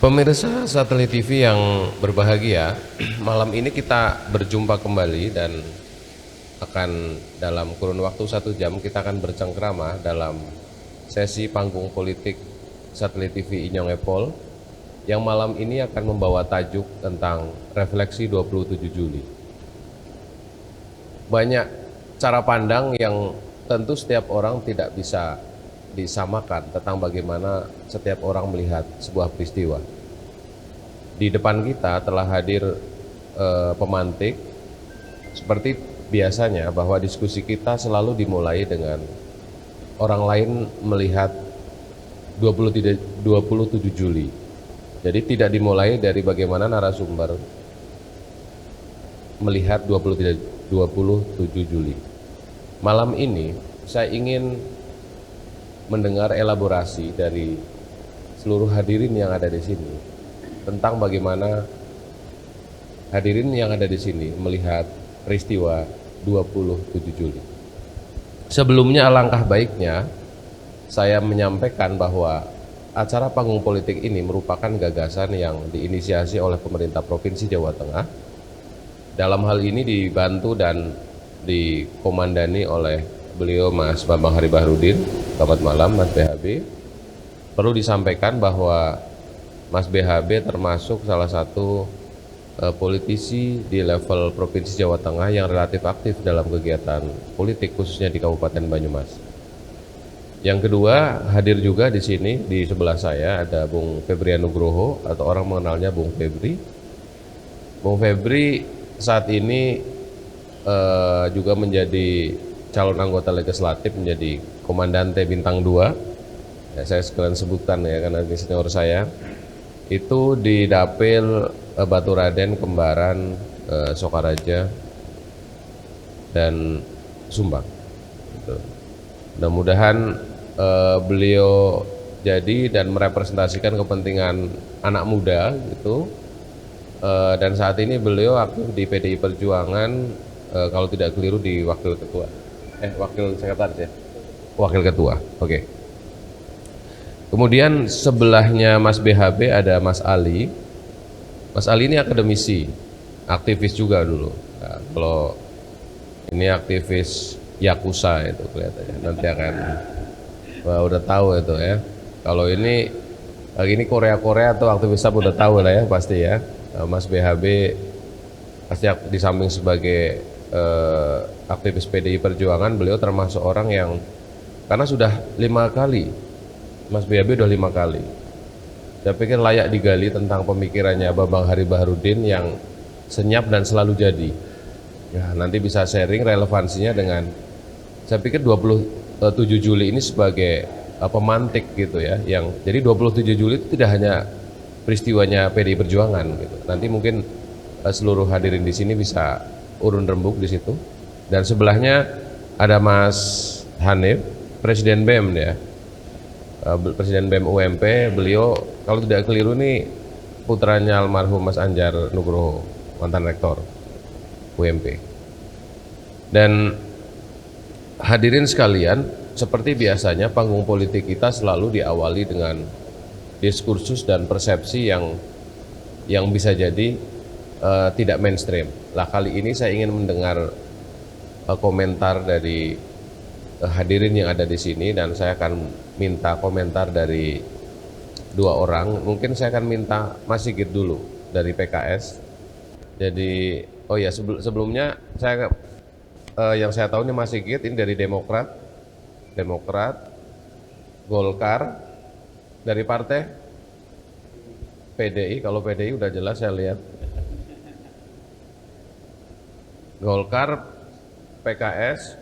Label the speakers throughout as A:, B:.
A: Pemirsa Satelit TV yang berbahagia, malam ini kita berjumpa kembali dan akan dalam kurun waktu 1 jam kita akan bercengkrama dalam sesi panggung politik Satelit TV Inyong Epol yang malam ini akan membawa tajuk tentang refleksi 27 Juli. Banyak cara pandang yang tentu setiap orang tidak bisa disamakan tentang bagaimana setiap orang melihat sebuah peristiwa. Di depan kita telah hadir pemantik. Seperti biasanya bahwa diskusi kita selalu dimulai dengan orang lain melihat 27 Juli. Jadi tidak dimulai dari bagaimana narasumber melihat 27 Juli. Malam ini saya ingin mendengar elaborasi dari seluruh hadirin yang ada di sini tentang bagaimana hadirin yang ada di sini melihat peristiwa 27 Juli. Sebelumnya alangkah baiknya saya menyampaikan bahwa acara panggung politik ini merupakan gagasan yang diinisiasi oleh pemerintah Provinsi Jawa Tengah. Dalam hal ini dibantu dan dikomandani oleh beliau Mas Bambang Hari Bahrudin. Selamat malam Mas BHB. Perlu disampaikan bahwa Mas BHB termasuk salah satu politisi di level Provinsi Jawa Tengah yang relatif aktif dalam kegiatan politik khususnya di Kabupaten Banyumas. Yang kedua, hadir juga di sini di sebelah saya ada Bung Febri Nugroho atau orang mengenalnya Bung Febri. Bung Febri saat ini juga menjadi calon anggota legislatif, menjadi komandante bintang 2. Ya, saya sekalian sebutkan ya karena ini senior saya. Itu di Dapil Baturaden, Kembaran, Sokaraja, dan Sumbang. Gitu. Mudah-mudahan beliau jadi dan merepresentasikan kepentingan anak muda gitu. Dan saat ini beliau aktif di PDI Perjuangan, kalau tidak keliru di wakil ketua, wakil sekretaris ya, wakil ketua. Oke. Kemudian sebelahnya Mas BHB ada Mas Ali. Mas Ali ini akademisi, aktivis juga dulu. Nah, kalau ini aktivis Yakuza itu kelihatannya. Nanti akan, wah, udah tahu itu ya. Kalau ini lagi ini Korea atau aktivis udah tahu lah ya pasti ya. Mas BHB pasti di samping sebagai aktivis PDI Perjuangan, beliau termasuk orang yang karena sudah 5 kali. Mas BHB udah 5 kali. Saya pikir layak digali tentang pemikirannya Bambang Hari Bahrudin yang senyap dan selalu jadi. Ya, nanti bisa sharing relevansinya dengan, saya pikir 27 Juli ini sebagai pemantik gitu ya. Yang jadi 27 Juli itu tidak hanya peristiwanya PDI Perjuangan gitu. Nanti mungkin seluruh hadirin di sini bisa urun rembuk di situ. Dan sebelahnya ada Mas Hanif, Presiden BEM ya. Presiden BEM UMP, beliau kalau tidak keliru nih putranya almarhum Mas Anjar Nugroho, mantan rektor UMP. Dan hadirin sekalian, seperti biasanya panggung politik kita selalu diawali dengan diskursus dan persepsi yang bisa jadi tidak mainstream. Lah kali ini saya ingin mendengar komentar dari hadirin yang ada di sini dan saya akan minta komentar dari 2 orang. Mungkin saya akan minta Mas Sigit dulu dari PKS. Jadi, oh ya sebelumnya saya yang saya tahu ini Mas Sigit ini dari Demokrat, Golkar, dari partai PDI. Kalau PDI udah jelas saya lihat. Golkar, PKS,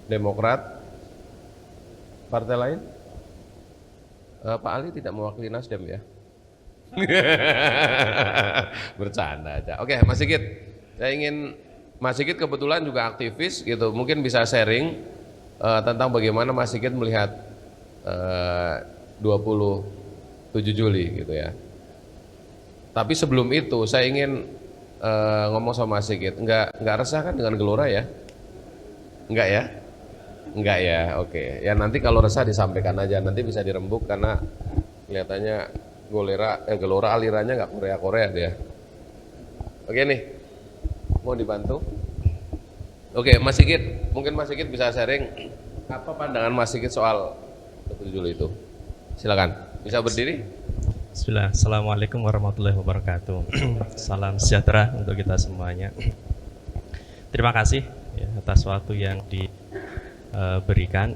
A: Demokrat, partai lain? Pak Ali tidak mewakili Nasdem ya? Bercanda aja. Oke, Mas Sigit. Saya ingin, Mas Sigit kebetulan juga aktivis gitu. Mungkin bisa sharing tentang bagaimana Mas Sigit melihat 27 Juli gitu ya. Tapi sebelum itu saya ingin ngomong sama Mas Sigit. Enggak resah kan dengan Gelora ya? Enggak ya? Enggak ya, oke. Ya nanti kalau resah disampaikan aja, nanti bisa dirembuk karena kelihatannya Gelora alirannya nggak Korea-Korea dia. Oke nih, mau dibantu? Oke, Mas Sigit, mungkin Mas Sigit bisa sharing apa pandangan Mas Sigit soal 27 Juli itu. Silakan, bisa berdiri?
B: Bismillah, Assalamualaikum warahmatullahi wabarakatuh. Salam sejahtera untuk kita semuanya. Terima kasih ya, atas waktu yang diberikan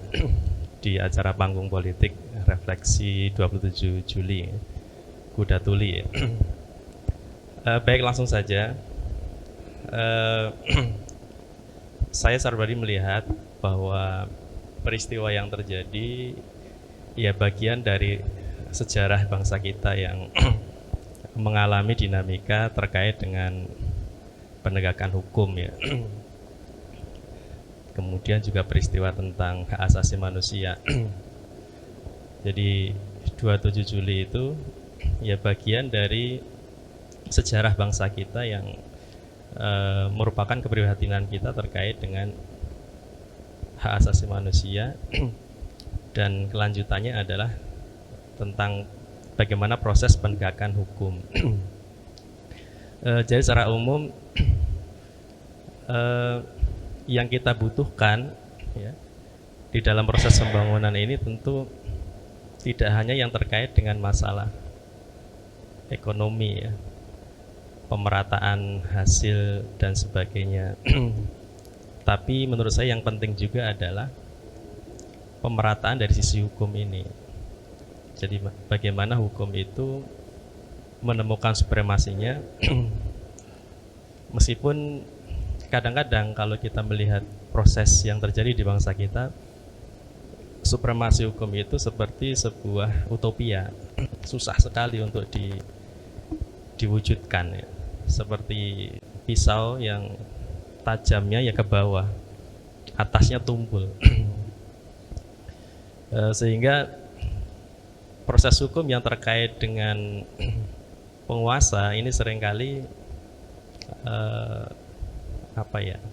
B: di acara panggung politik refleksi 27 Juli Kuda Tuli. Baik, langsung saja. Saya secara pribadi melihat bahwa peristiwa yang terjadi ya bagian dari sejarah bangsa kita yang mengalami dinamika terkait dengan penegakan hukum ya. Kemudian juga peristiwa tentang hak asasi manusia. Jadi 27 Juli itu ya bagian dari sejarah bangsa kita yang merupakan keprihatinan kita terkait dengan hak asasi manusia dan kelanjutannya adalah tentang bagaimana proses penegakan hukum. Jadi secara umum yang kita butuhkan ya, di dalam proses pembangunan ini tentu tidak hanya yang terkait dengan masalah ekonomi ya, pemerataan hasil dan sebagainya. Tapi menurut saya yang penting juga adalah pemerataan dari sisi hukum ini. Jadi bagaimana hukum itu menemukan supremasinya meskipun kadang-kadang kalau kita melihat proses yang terjadi di bangsa kita, supremasi hukum itu seperti sebuah utopia, susah sekali untuk diwujudkan ya. Seperti pisau yang tajamnya ya ke bawah, atasnya tumpul. Sehingga proses hukum yang terkait dengan penguasa ini seringkali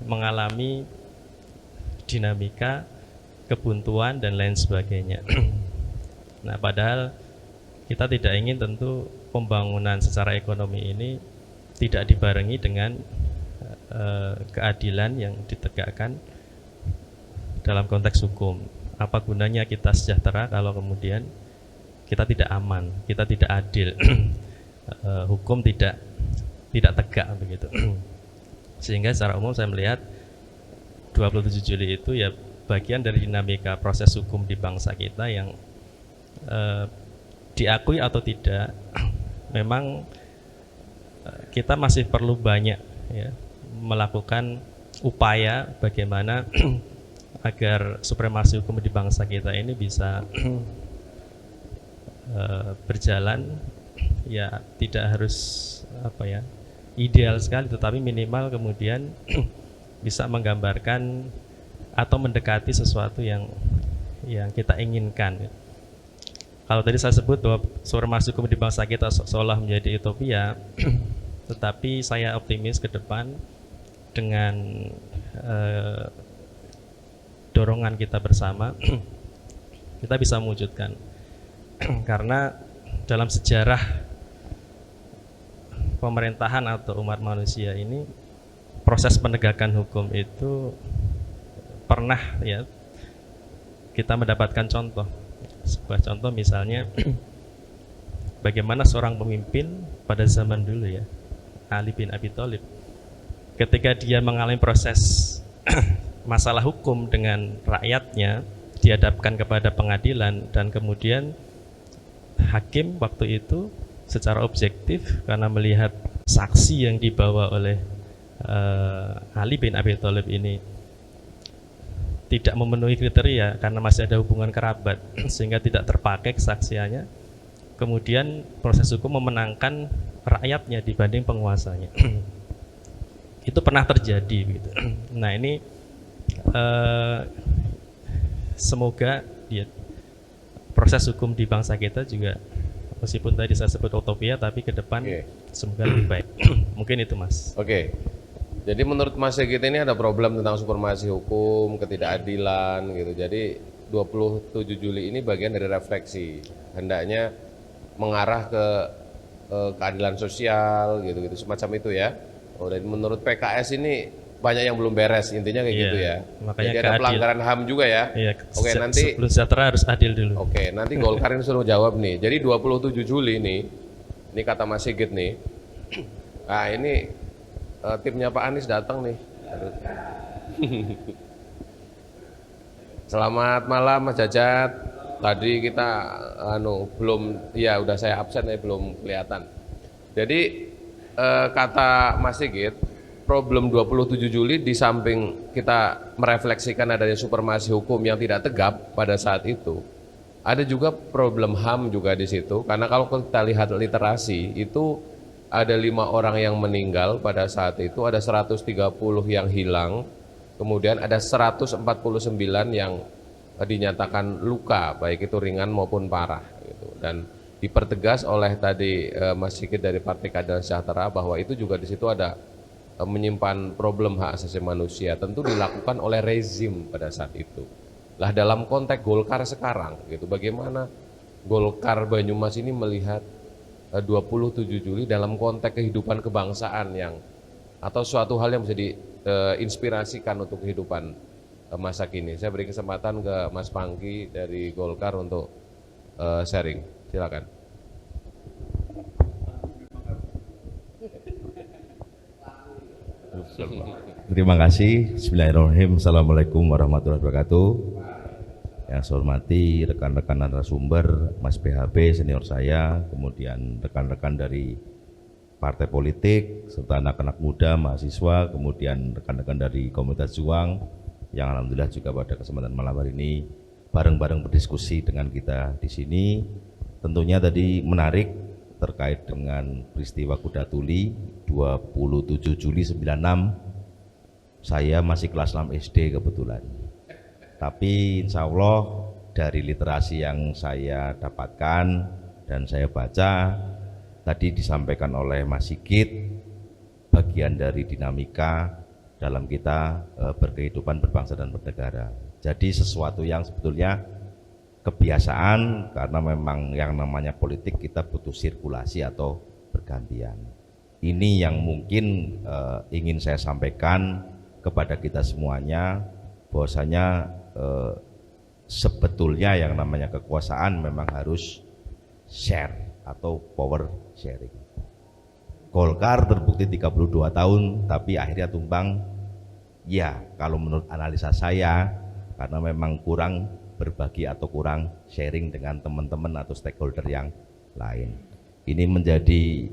B: mengalami dinamika, kebuntuan dan lain sebagainya. Nah, padahal kita tidak ingin tentu pembangunan secara ekonomi ini tidak dibarengi dengan keadilan yang ditegakkan dalam konteks hukum. Apa gunanya kita sejahtera kalau kemudian kita tidak aman, kita tidak adil, hukum tidak tegak begitu. Sehingga secara umum saya melihat 27 Juli itu ya bagian dari dinamika proses hukum di bangsa kita yang diakui atau tidak, memang kita masih perlu banyak ya, melakukan upaya bagaimana agar supremasi hukum di bangsa kita ini bisa berjalan ya, tidak harus ideal sekali, tetapi minimal kemudian bisa menggambarkan atau mendekati sesuatu yang kita inginkan. Kalau tadi saya sebut bahwa supremasi hukum di bangsa kita seolah menjadi utopia, tetapi saya optimis ke depan dengan dorongan kita bersama kita bisa mewujudkan. Karena dalam sejarah pemerintahan atau umat manusia ini, proses penegakan hukum itu pernah ya kita mendapatkan contoh. Sebuah contoh misalnya bagaimana seorang pemimpin pada zaman dulu ya, Ali bin Abi Thalib, ketika dia mengalami proses masalah hukum dengan rakyatnya, dihadapkan kepada pengadilan dan kemudian hakim waktu itu secara objektif karena melihat saksi yang dibawa oleh Ali bin Abi Thalib ini tidak memenuhi kriteria karena masih ada hubungan kerabat sehingga tidak terpakai kesaksiannya, kemudian proses hukum memenangkan rakyatnya dibanding penguasanya. Itu pernah terjadi gitu. Nah ini semoga proses hukum di bangsa kita juga, meskipun tadi saya sebut utopia, tapi ke depan semoga lebih baik. Mungkin itu Mas.
A: Oke. Jadi menurut Mas Sigit ini ada problem tentang supremasi hukum, ketidakadilan gitu. Jadi 27 Juli ini bagian dari refleksi. Hendaknya mengarah ke keadilan sosial gitu-gitu semacam itu ya. Oh, dan menurut PKS ini banyak yang belum beres intinya kayak
B: Iya,
A: gitu ya.
B: makanya
A: Jadi ada pelanggaran HAM juga ya.
B: Iya,
A: Oke, nanti
B: sebelum sejahtera harus adil dulu.
A: oke, nanti Golkar ini suruh jawab nih. Jadi 27 Juli nih, ini kata Mas Sigit nih. Nah, ini timnya Pak Anies datang nih. Aduh. Selamat malam Mas Jajat. Tadi kita belum, ya udah saya absen ya, belum kelihatan. Jadi kata Mas Sigit, problem 27 Juli di samping kita merefleksikan adanya supremasi hukum yang tidak tegap pada saat itu, ada juga problem HAM juga di situ. Karena kalau kita lihat literasi itu ada 5 orang yang meninggal pada saat itu, ada 130 yang hilang, kemudian ada 149 yang dinyatakan luka, baik itu ringan maupun parah gitu. Dan dipertegas oleh tadi Mas Sigit dari Partai Keadilan Sejahtera bahwa itu juga di situ ada menyimpan problem hak asasi manusia, tentu dilakukan oleh rezim pada saat itu. Lah dalam konteks Golkar sekarang gitu, bagaimana Golkar Banyumas ini melihat 27 Juli dalam konteks kehidupan kebangsaan yang atau suatu hal yang bisa diinspirasikan untuk kehidupan masa kini. Saya beri kesempatan ke Mas Pangki dari Golkar untuk sharing. Silakan.
C: Terima kasih. Bismillahirrahmanirrahim. Assalamualaikum warahmatullahi wabarakatuh. Yang saya hormati rekan-rekan narasumber, Mas BHB senior saya, kemudian rekan-rekan dari partai politik, serta anak-anak muda, mahasiswa, kemudian rekan-rekan dari komunitas juang, yang alhamdulillah juga pada kesempatan malam hari ini bareng-bareng berdiskusi dengan kita di sini. Tentunya tadi menarik terkait dengan peristiwa Kuda Tuli 27 Juli 96. Saya masih kelas 6 SD kebetulan. Tapi insya Allah dari literasi yang saya dapatkan dan saya baca, tadi disampaikan oleh Mas Sigit, bagian dari dinamika dalam kita berkehidupan berbangsa dan bernegara. Jadi sesuatu yang sebetulnya kebiasaan, karena memang yang namanya politik kita butuh sirkulasi atau bergantian. Ini yang mungkin ingin saya sampaikan kepada kita semuanya, bahwasanya sebetulnya yang namanya kekuasaan memang harus share atau power sharing. Golkar terbukti 32 tahun tapi akhirnya tumbang. Ya, kalau menurut analisa saya karena memang kurang berbagi atau kurang sharing dengan teman-teman atau stakeholder yang lain. Ini menjadi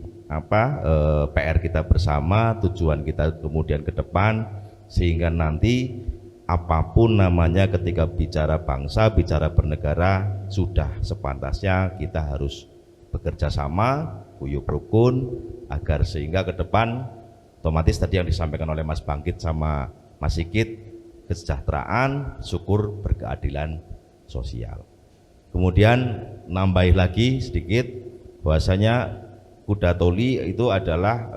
C: PR kita bersama, tujuan kita kemudian ke depan, sehingga nanti apapun namanya ketika bicara bangsa, bicara bernegara, sudah sepantasnya kita harus bekerja sama, guyub rukun, agar sehingga ke depan otomatis tadi yang disampaikan oleh Mas Bangkit sama Mas Sigit, kesejahteraan, syukur, berkeadilan sosial. Kemudian nambahin lagi sedikit bahwasanya Kuda Tuli itu adalah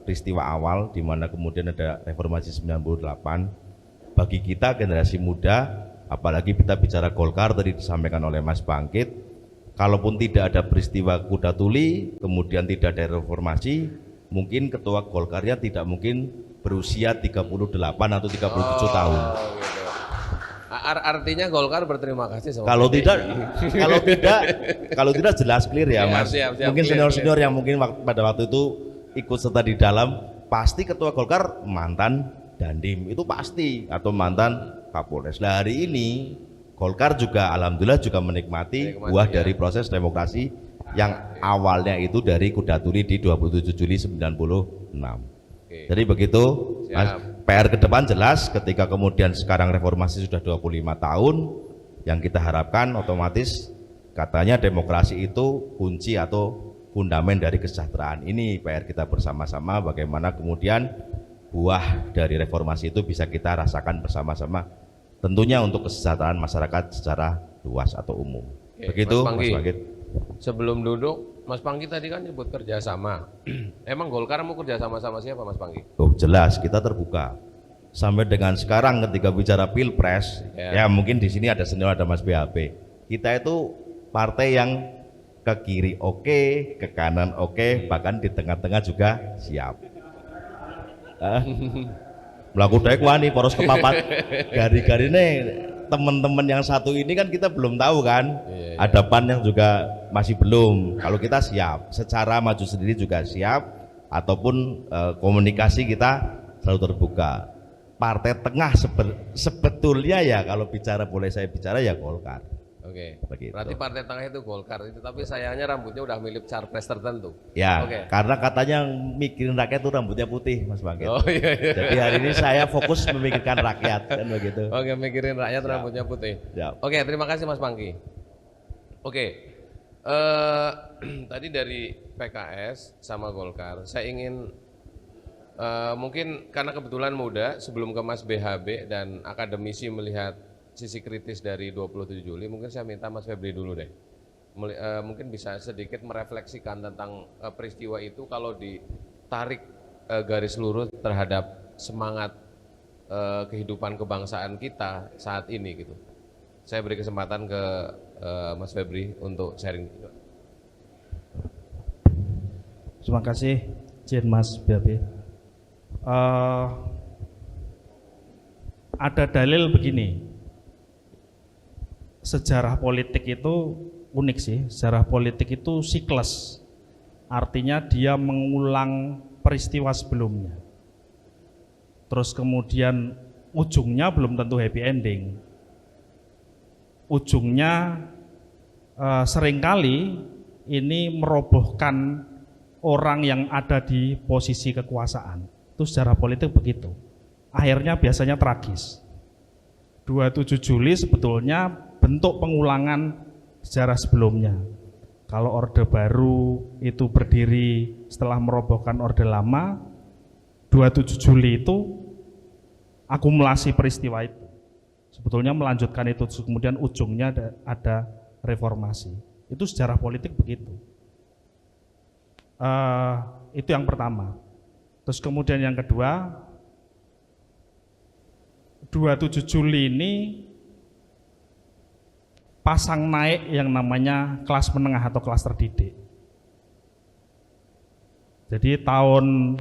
C: peristiwa awal di mana kemudian ada reformasi 98. Bagi kita generasi muda, apalagi kita bicara Golkar tadi disampaikan oleh Mas Bangkit, kalaupun tidak ada peristiwa Kuda Tuli, kemudian tidak ada reformasi, mungkin ketua Golkarnya tidak mungkin berusia 38 atau 37 tahun.
A: Gitu. Artinya Golkar berterima kasih sama
C: Kalau
A: PDI.
C: kalau tidak jelas clear ya, Mas.
A: Siap,
C: Mungkin
A: clear.
C: senior-senior yang mungkin pada waktu itu ikut serta di dalam, pasti ketua Golkar mantan Dandim itu pasti, atau mantan Kapolres. Nah, hari ini Golkar juga alhamdulillah juga menikmati buah dari proses demokrasi yang awalnya itu dari Kuda Tuli di 27 Juli 96. Jadi begitu, Mas, PR ke depan jelas ketika kemudian sekarang reformasi sudah 25 tahun, yang kita harapkan otomatis katanya demokrasi itu kunci atau fundament dari kesejahteraan. Ini PR kita bersama-sama, bagaimana kemudian buah dari reformasi itu bisa kita rasakan bersama-sama, tentunya untuk kesejahteraan masyarakat secara luas atau umum. Begitu Mas Bangkit.
A: Sebelum duduk, Mas Pangki tadi kan nyebut kerjasama. Emang Golkar mau kerjasama sama siapa, Mas Pangki?
C: Oh jelas, kita terbuka. Sampai dengan sekarang ketika bicara pilpres, ya mungkin di sini ada senior, ada Mas BHP. Kita itu partai yang ke kiri oke, ke kanan oke, bahkan di tengah-tengah juga siap. Melaku daek wani poros kepapat gari-garine teman-teman yang satu ini kan kita belum tahu kan.
A: Iya.
C: Ada PAN yang juga masih belum. Kalau kita siap, secara maju sendiri juga siap, ataupun komunikasi kita selalu terbuka. Partai tengah sebetulnya ya kalau bicara, boleh saya bicara ya Golkar.
A: Oke.
C: Begitu.
A: Berarti partai tengah itu Golkar itu, tapi sayangnya rambutnya udah mirip capres tertentu.
C: Ya,
A: Oke.
C: karena katanya mikirin rakyat itu rambutnya putih, Mas Bangkit.
A: Oh iya.
C: Jadi hari ini saya fokus memikirkan rakyat, kan begitu.
A: Oke, mikirin rakyat
C: Siap.
A: rambutnya putih.
C: Siap.
A: Oke, terima kasih Mas Pangki. Oke, tadi dari PKS sama Golkar, saya ingin mungkin karena kebetulan muda, sebelum ke Mas BHB dan akademisi melihat sisi kritis dari 27 Juli, mungkin saya minta Mas Febri dulu deh. Mungkin bisa sedikit merefleksikan tentang peristiwa itu kalau ditarik garis lurus terhadap semangat kehidupan kebangsaan kita saat ini gitu. Saya beri kesempatan ke Mas Febri untuk sharing.
D: Terima kasih, Jen Mas BAB. Ada dalil begini, sejarah politik itu unik sih, sejarah politik itu siklus, artinya dia mengulang peristiwa sebelumnya. Terus kemudian ujungnya belum tentu happy ending. Ujungnya seringkali ini merobohkan orang yang ada di posisi kekuasaan. Itu sejarah politik begitu. Akhirnya biasanya tragis. 27 Juli sebetulnya bentuk pengulangan sejarah sebelumnya. Kalau Orde Baru itu berdiri setelah merobohkan Orde Lama, 27 Juli itu akumulasi peristiwa itu. Sebetulnya melanjutkan itu, kemudian ujungnya ada reformasi. Itu sejarah politik begitu. Itu yang pertama. Terus kemudian yang kedua, 27 Juli ini pasang naik yang namanya kelas menengah atau kelas terdidik. Jadi tahun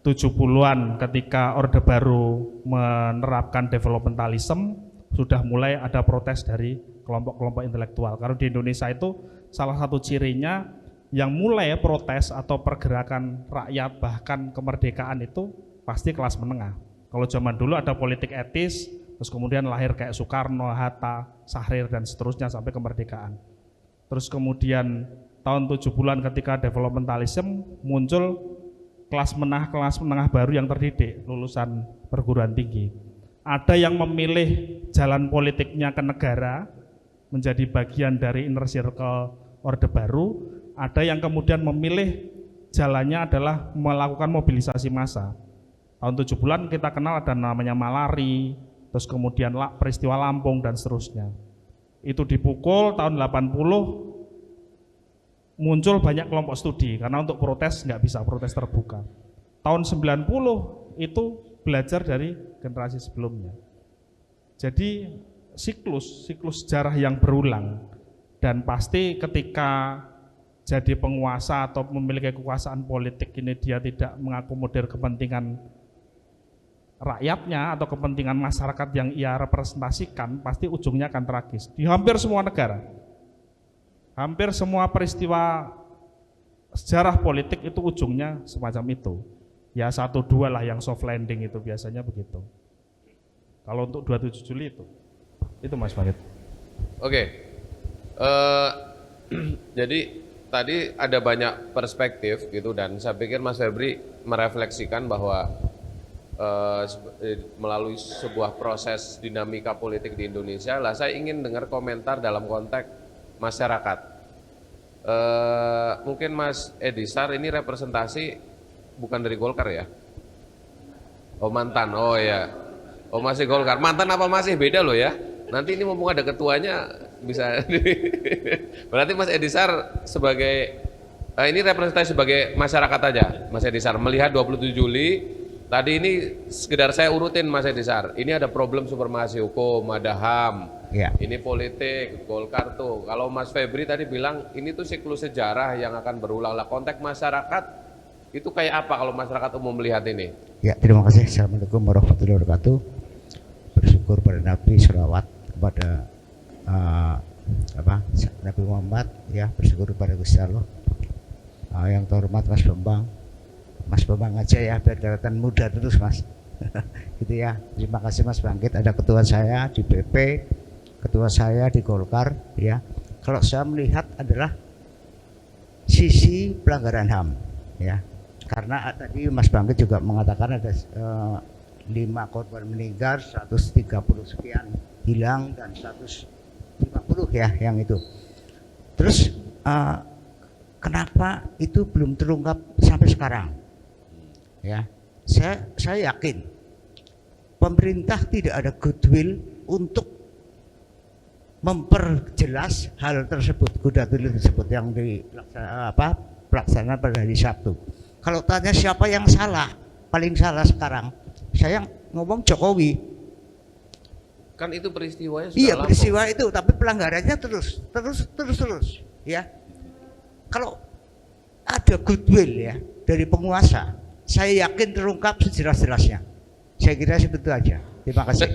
D: 70-an ketika Orde Baru menerapkan developmentalism, sudah mulai ada protes dari kelompok-kelompok intelektual. Karena di Indonesia itu salah satu cirinya yang mulai protes atau pergerakan rakyat bahkan kemerdekaan itu pasti kelas menengah. Kalau zaman dulu ada politik etis, terus kemudian lahir kayak Soekarno, Hatta, Syahrir dan seterusnya sampai kemerdekaan. Terus kemudian tahun 70-an ketika developmentalism muncul kelas menengah baru yang terdidik, lulusan perguruan tinggi. Ada yang memilih jalan politiknya ke negara, menjadi bagian dari inner circle Orde Baru, ada yang kemudian memilih jalannya adalah melakukan mobilisasi massa. Tahun 70-an kita kenal ada namanya malari, terus kemudian peristiwa Lampung dan seterusnya. Itu dipukul tahun 80, muncul banyak kelompok studi karena untuk protes nggak bisa protes terbuka. Tahun 90 itu belajar dari generasi sebelumnya. Jadi siklus sejarah yang berulang, dan pasti ketika jadi penguasa atau memiliki kekuasaan politik ini dia tidak mengakomodir kepentingan rakyatnya atau kepentingan masyarakat yang ia representasikan, pasti ujungnya akan tragis. Di hampir semua negara, hampir semua peristiwa sejarah politik itu ujungnya semacam itu. Ya 1-2 lah yang soft landing itu biasanya begitu. Kalau untuk 27 Juli itu Mas Bangkit.
A: Oke. Jadi tadi ada banyak perspektif gitu, dan saya pikir Mas Febri merefleksikan bahwa melalui sebuah proses dinamika politik di Indonesia lah, saya ingin dengar komentar dalam konteks masyarakat. Mungkin Mas Edisar ini representasi bukan dari Golkar ya? Oh mantan, oh ya, oh masih Golkar, mantan apa masih beda loh ya? Nanti ini mumpung ada ketuanya bisa. Berarti Mas Edisar sebagai ini representasi sebagai masyarakat aja, Mas Edisar melihat 27 Juli tadi ini sekedar saya urutin Mas Edisar. Ini ada problem supremasi hukum, ada HAM,
E: Ya.
A: ini politik, Golkar tuh. Kalau Mas Febri tadi bilang ini tuh siklus sejarah yang akan berulang. Lah konteks masyarakat itu kayak apa kalau masyarakat umum melihat ini?
E: Ya, terima kasih. Assalamualaikum warahmatullahi wabarakatuh. Bersyukur pada Nabi, sholawat kepada Nabi Muhammad, ya, bersyukur kepada Gusti Allah. Yang terhormat Mas Bambang aja ya, biar kelihatan muda terus Mas. Gitu ya. Terima kasih Mas Bangkit. Ada ketua saya di BP, ketua saya di Golkar, ya. Kalau saya melihat adalah sisi pelanggaran HAM, ya. Karena tadi Mas Bangkit juga mengatakan ada 5 korban meninggal, 130 sekian hilang dan 150 ya yang itu. Terus kenapa itu belum terungkap sampai sekarang? Ya, saya yakin pemerintah tidak ada goodwill untuk memperjelas hal tersebut, goodwill tersebut yang pelaksanaan pada hari Sabtu. Kalau tanya siapa yang salah, paling salah sekarang, saya ngomong Jokowi.
A: Kan itu peristiwanya sudah
E: Iya,
A: lama.
E: peristiwa itu, tapi pelanggarannya terus, ya. Kalau ada goodwill ya dari penguasa, saya yakin terungkap sejelas-jelasnya. Saya kira seperti itu aja. Terima kasih.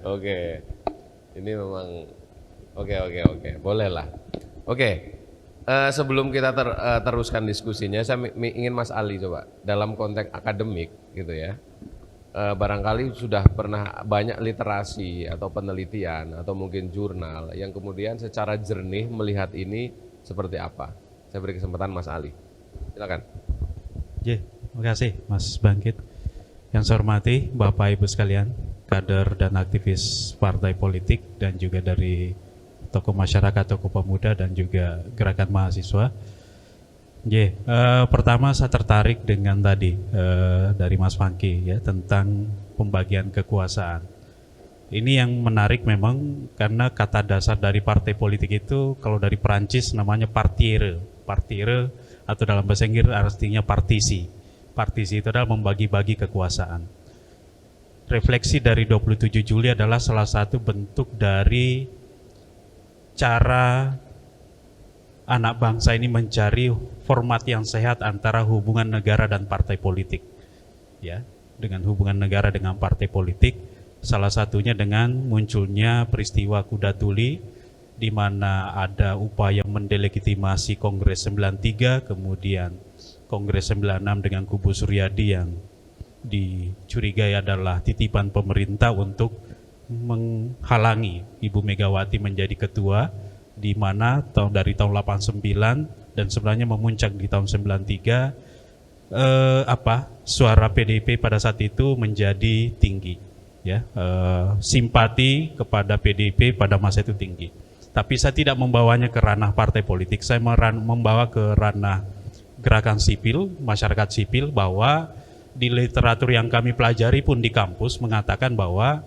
A: Oke. Ini memang oke. Boleh lah. Oke. Sebelum kita teruskan diskusinya, saya ingin Mas Ali coba dalam konteks akademik gitu ya. Barangkali sudah pernah banyak literasi atau penelitian atau mungkin jurnal yang kemudian secara jernih melihat ini seperti apa. Saya beri kesempatan Mas Ali. Silakan.
F: Terima kasih Mas Bangkit. Yang saya hormati Bapak Ibu sekalian, kader dan aktivis partai politik dan juga dari tokoh masyarakat, tokoh pemuda dan juga gerakan mahasiswa. Pertama saya tertarik dengan tadi dari Mas Fangki ya tentang pembagian kekuasaan. Ini yang menarik memang karena kata dasar dari partai politik itu kalau dari Perancis namanya partiere atau dalam bahasa Inggris artinya partisi. Partisi itu adalah membagi-bagi kekuasaan. Refleksi dari 27 Juli adalah salah satu bentuk dari cara anak bangsa ini mencari format yang sehat antara hubungan negara dan partai politik. Ya, dengan hubungan negara dengan partai politik, salah satunya dengan munculnya peristiwa Kuda Tuli di mana ada upaya mendelegitimasi Kongres 93, kemudian Kongres 96 dengan kubu Suryadi yang dicurigai adalah titipan pemerintah untuk menghalangi Ibu Megawati menjadi ketua, di mana dari tahun 89 dan sebenarnya memuncak di tahun 93 suara PDIP pada saat itu menjadi tinggi ya, simpati kepada PDIP pada masa itu tinggi. Tapi saya tidak membawanya ke ranah partai politik, saya membawa ke ranah gerakan sipil, masyarakat sipil, bahwa di literatur yang kami pelajari pun di kampus mengatakan bahwa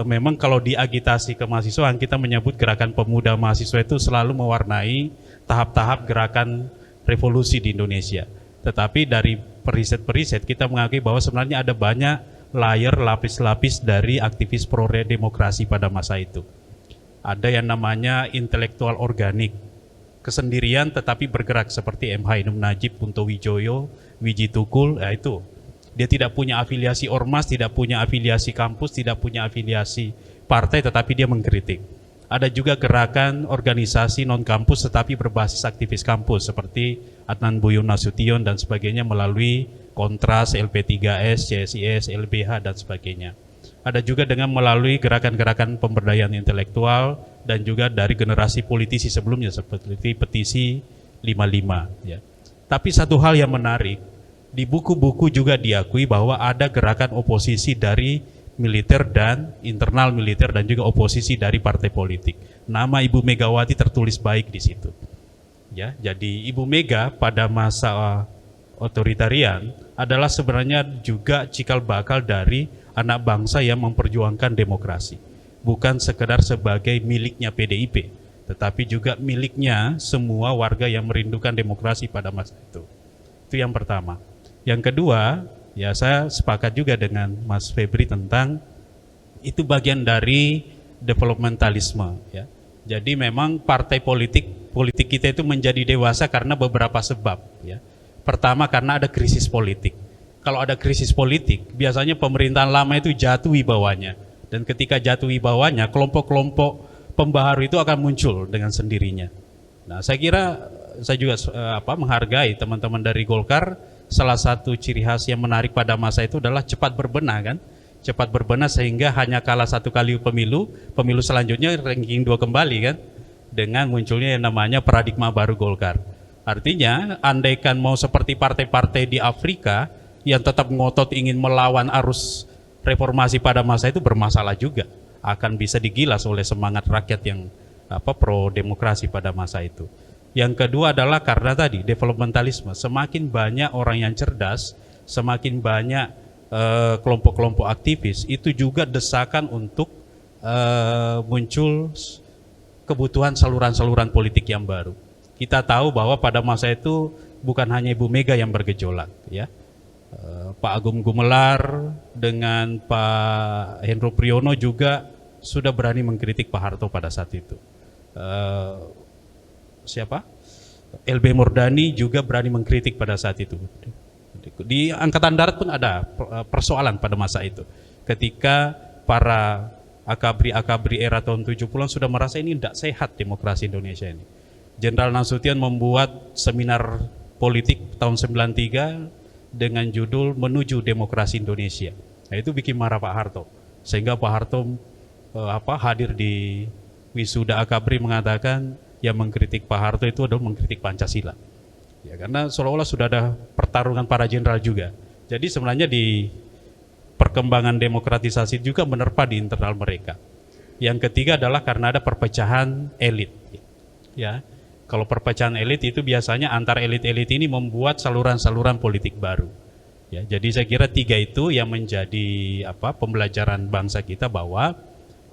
F: memang kalau di agitasi kemahasiswaan kita menyebut gerakan pemuda mahasiswa itu selalu mewarnai tahap-tahap gerakan revolusi di Indonesia. Tetapi dari periset kita mengakui bahwa sebenarnya ada banyak layer, lapis-lapis dari aktivis pro-demokrasi pada masa itu. Ada yang namanya intelektual organik, kesendirian tetapi bergerak seperti M. Ainun Najib, Punto Wijoyo, Wiji Tukul, ya itu. Dia tidak punya afiliasi ormas, tidak punya afiliasi kampus, tidak punya afiliasi partai, tetapi dia mengkritik. Ada juga gerakan organisasi non-kampus tetapi berbasis aktivis kampus seperti Adnan Buyung Nasution dan sebagainya melalui Kontras, LP3S, CSIS, LBH dan sebagainya. Ada juga dengan melalui gerakan-gerakan pemberdayaan intelektual dan juga dari generasi politisi sebelumnya seperti petisi 55 ya. Tapi satu hal yang menarik, di buku-buku juga diakui bahwa ada gerakan oposisi dari militer dan internal militer dan juga oposisi dari partai politik. Nama Ibu Megawati tertulis baik di situ. Ya, jadi Ibu Mega pada masa otoritarian adalah sebenarnya juga cikal bakal dari anak bangsa yang memperjuangkan demokrasi. Bukan sekedar sebagai miliknya PDIP, tetapi juga miliknya semua warga yang merindukan demokrasi pada masa itu. Itu yang pertama. Yang kedua, Ya, saya sepakat juga dengan Mas Febri tentang itu bagian dari developmentalisme, ya. Jadi memang partai politik kita itu menjadi dewasa karena beberapa sebab, ya. Pertama, karena ada krisis politik. Kalau ada krisis politik, biasanya pemerintahan lama itu jatuh wibawanya, dan ketika jatuh wibawanya, kelompok-kelompok pembaharu itu akan muncul dengan sendirinya. Nah, saya kira saya juga menghargai teman-teman dari Golkar. Salah satu ciri khas yang menarik pada masa itu adalah cepat berbenah, kan? Cepat berbenah sehingga hanya kalah satu kali pemilu selanjutnya ranking 2 kembali, kan? Dengan munculnya yang namanya paradigma baru Golkar. Artinya, andaikan mau seperti partai-partai di Afrika yang tetap ngotot ingin melawan arus reformasi pada masa itu, bermasalah juga. Akan bisa digilas oleh semangat rakyat yang pro demokrasi pada masa itu. Yang kedua adalah karena tadi developmentalisme, semakin banyak orang yang cerdas, semakin banyak kelompok-kelompok aktivis, itu juga desakan untuk muncul kebutuhan saluran-saluran politik yang baru. Kita tahu bahwa pada masa itu bukan hanya Ibu Mega yang bergejolak, ya. Pak Agung Gumelar dengan Pak Hendro Priyono juga sudah berani mengkritik Pak Harto pada saat itu. LB Murdani juga berani mengkritik pada saat itu. Di Angkatan Darat pun ada persoalan pada masa itu. Ketika para akabri era tahun 70-an sudah merasa ini tidak sehat demokrasi Indonesia ini. Jenderal Nasution membuat seminar politik tahun 93 dengan judul Menuju Demokrasi Indonesia. Nah, itu bikin marah Pak Harto. Sehingga Pak Harto hadir di wisuda akabri mengatakan yang mengkritik Pak Harto itu adalah mengkritik Pancasila. Ya, karena seolah-olah sudah ada pertarungan para jenderal juga. Jadi sebenarnya di perkembangan demokratisasi juga menerpa di internal mereka. Yang ketiga adalah karena ada perpecahan elit. Ya, kalau perpecahan elit itu biasanya antar elit-elit ini membuat saluran-saluran politik baru. Ya, jadi saya kira tiga itu yang menjadi pembelajaran bangsa kita, bahwa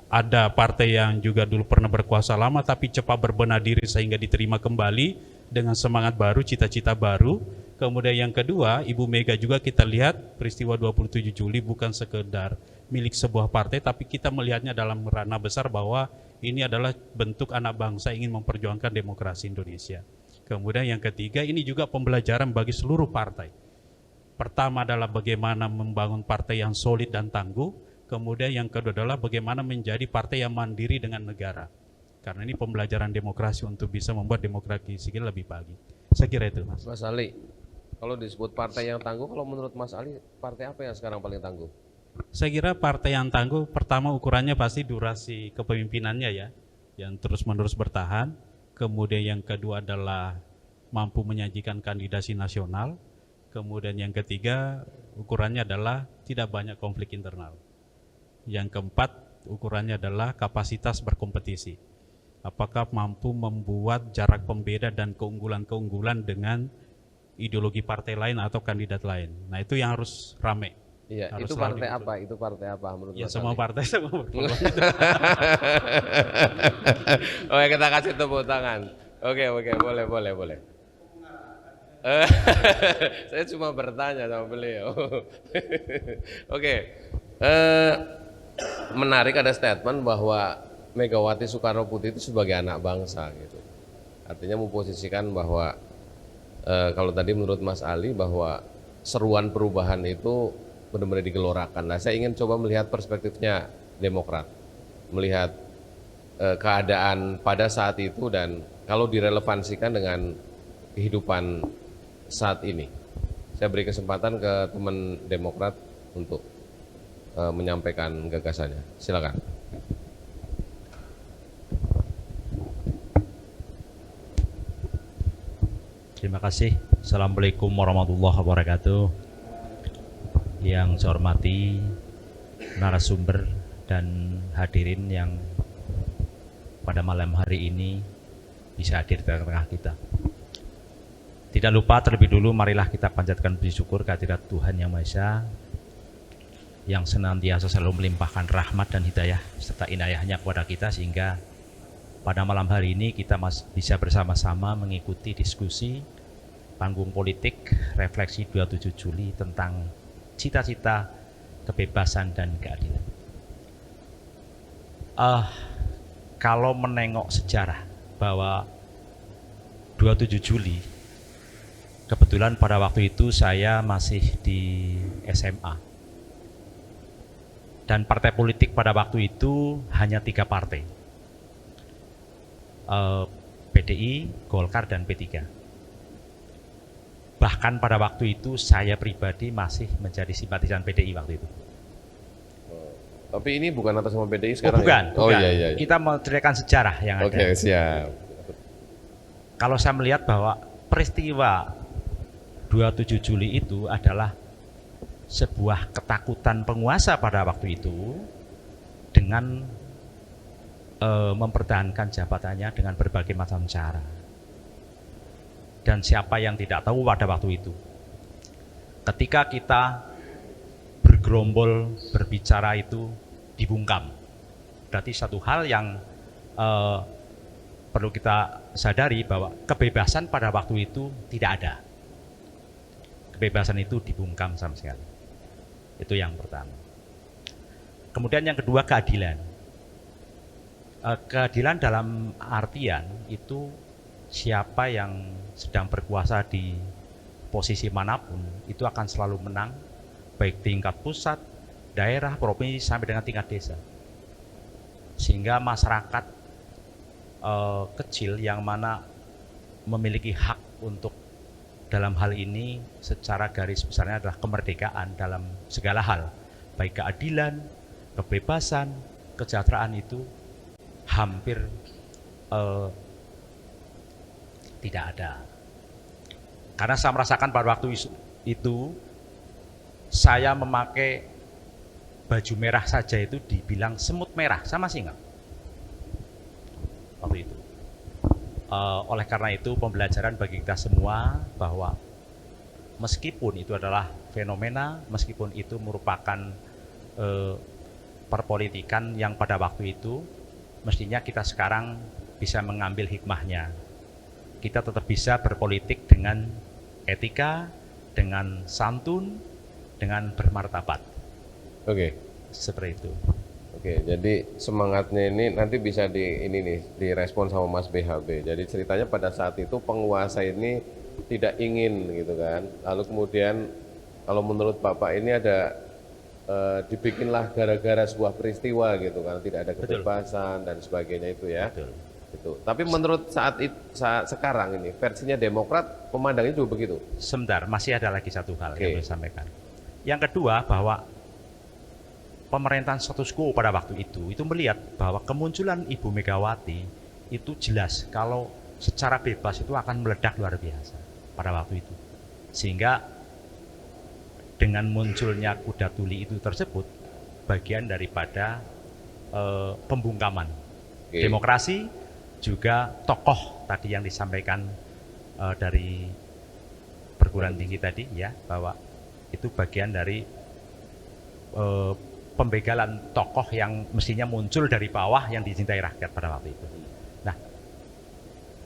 F: ada partai yang juga dulu pernah berkuasa lama tapi cepat berbenah diri sehingga diterima kembali dengan semangat baru, cita-cita baru. Kemudian yang kedua, Ibu Mega juga kita lihat peristiwa 27 Juli bukan sekedar milik sebuah partai, tapi kita melihatnya dalam ranah besar bahwa ini adalah bentuk anak bangsa ingin memperjuangkan demokrasi Indonesia. Kemudian yang ketiga, ini juga pembelajaran bagi seluruh partai. Pertama adalah bagaimana membangun partai yang solid dan tangguh. Kemudian yang kedua adalah bagaimana menjadi partai yang mandiri dengan negara. Karena ini pembelajaran demokrasi untuk bisa membuat demokrasi kita lebih baik. Saya kira itu, Mas.
A: Mas Ali, kalau disebut partai yang tangguh, kalau menurut Mas Ali, partai apa yang sekarang paling tangguh?
F: Saya kira partai yang tangguh, pertama ukurannya pasti durasi kepemimpinannya, ya, yang terus-menerus bertahan. Kemudian yang kedua adalah mampu menyajikan kandidasi nasional. Kemudian yang ketiga, ukurannya adalah tidak banyak konflik internal. Yang keempat, ukurannya adalah kapasitas berkompetisi. Apakah mampu membuat jarak pembeda dan keunggulan-keunggulan dengan ideologi partai lain atau kandidat lain. Nah, itu yang harus rame.
A: Iya,
F: harus
A: itu partai apa? Itu partai apa menurut
F: ya,
A: Mas
F: semua
A: Ali?
F: partai semua berpeluang.
A: Oke, kita kasih tepuk tangan. Oke, boleh. Saya cuma bertanya sama beliau. Oke. Menarik ada statement bahwa Megawati Soekarno Putri itu sebagai anak bangsa gitu. Artinya memposisikan bahwa kalau tadi menurut Mas Ali bahwa seruan perubahan itu benar-benar digelorakan. Nah, saya ingin coba melihat perspektifnya Demokrat, melihat keadaan pada saat itu dan kalau direlevansikan dengan kehidupan saat ini. Saya beri kesempatan ke teman Demokrat untuk menyampaikan gagasannya. Silakan.
G: Terima kasih. Assalamualaikum warahmatullahi wabarakatuh. Yang saya hormati narasumber dan hadirin yang pada malam hari ini bisa hadir di tengah kita. Tidak lupa terlebih dulu marilah kita panjatkan puji syukur kehadirat Tuhan Yang Maha Esa yang senantiasa selalu melimpahkan rahmat dan hidayah serta inayahnya kepada kita, sehingga pada malam hari ini kita bisa bersama-sama mengikuti diskusi panggung politik refleksi 27 Juli tentang cita-cita kebebasan dan keadilan. Kalau menengok sejarah bahwa 27 Juli, kebetulan pada waktu itu saya masih di SMA. Dan partai politik pada waktu itu hanya 3 partai. PDI, Golkar, dan P3. Bahkan pada waktu itu saya pribadi masih menjadi simpatisan PDI waktu itu.
A: Tapi ini bukan atas nama PDI sekarang.
G: Bukan,
A: ya? Oh
G: bukan.
A: iya iya.
G: Kita menceritakan sejarah yang ada.
A: Oke, siap.
G: Kalau saya melihat bahwa peristiwa 27 Juli itu adalah sebuah ketakutan penguasa pada waktu itu dengan mempertahankan jabatannya dengan berbagai macam cara. Dan siapa yang tidak tahu pada waktu itu, ketika kita bergerombol berbicara itu dibungkam, berarti satu hal yang perlu kita sadari bahwa kebebasan pada waktu itu tidak ada. Kebebasan itu dibungkam sama sekali. Itu yang pertama. Kemudian yang kedua, keadilan. Keadilan dalam artian itu siapa yang sedang berkuasa di posisi manapun itu akan selalu menang, baik tingkat pusat, daerah, provinsi, sampai dengan tingkat desa. Sehingga masyarakat kecil yang mana memiliki hak untuk dalam hal ini secara garis besarnya adalah kemerdekaan dalam segala hal, baik keadilan, kebebasan, kesejahteraan itu hampir tidak ada. Karena saya merasakan pada waktu itu saya memakai baju merah saja itu dibilang semut merah, saya masih ingat waktu itu. Oleh karena itu pembelajaran bagi kita semua bahwa meskipun itu adalah fenomena, meskipun itu merupakan perpolitikan yang pada waktu itu, mestinya kita sekarang bisa mengambil hikmahnya. Kita tetap bisa berpolitik dengan etika, dengan santun, dengan bermartabat.
A: Oke.
G: Seperti itu.
A: Oke, jadi semangatnya ini nanti bisa direspon sama Mas BHB. Jadi ceritanya pada saat itu penguasa ini tidak ingin gitu kan. Lalu kemudian kalau menurut Bapak ini ada dibikinlah gara-gara sebuah peristiwa gitu kan, tidak ada kebebasan dan sebagainya itu ya.
G: Betul.
A: Itu. Tapi menurut saat sekarang ini versinya Demokrat memandangnya juga begitu.
G: Sebentar, masih ada lagi satu hal yang saya sampaikan. Yang kedua bahwa pemerintahan status quo pada waktu itu melihat bahwa kemunculan Ibu Megawati itu jelas kalau secara bebas itu akan meledak luar biasa pada waktu itu. Sehingga dengan munculnya kuda tuli itu tersebut bagian daripada pembungkaman demokrasi, juga tokoh tadi yang disampaikan dari perguruan tinggi tadi ya, bahwa itu bagian dari pembegalan tokoh yang mestinya muncul dari bawah yang dicintai rakyat pada waktu itu. Nah,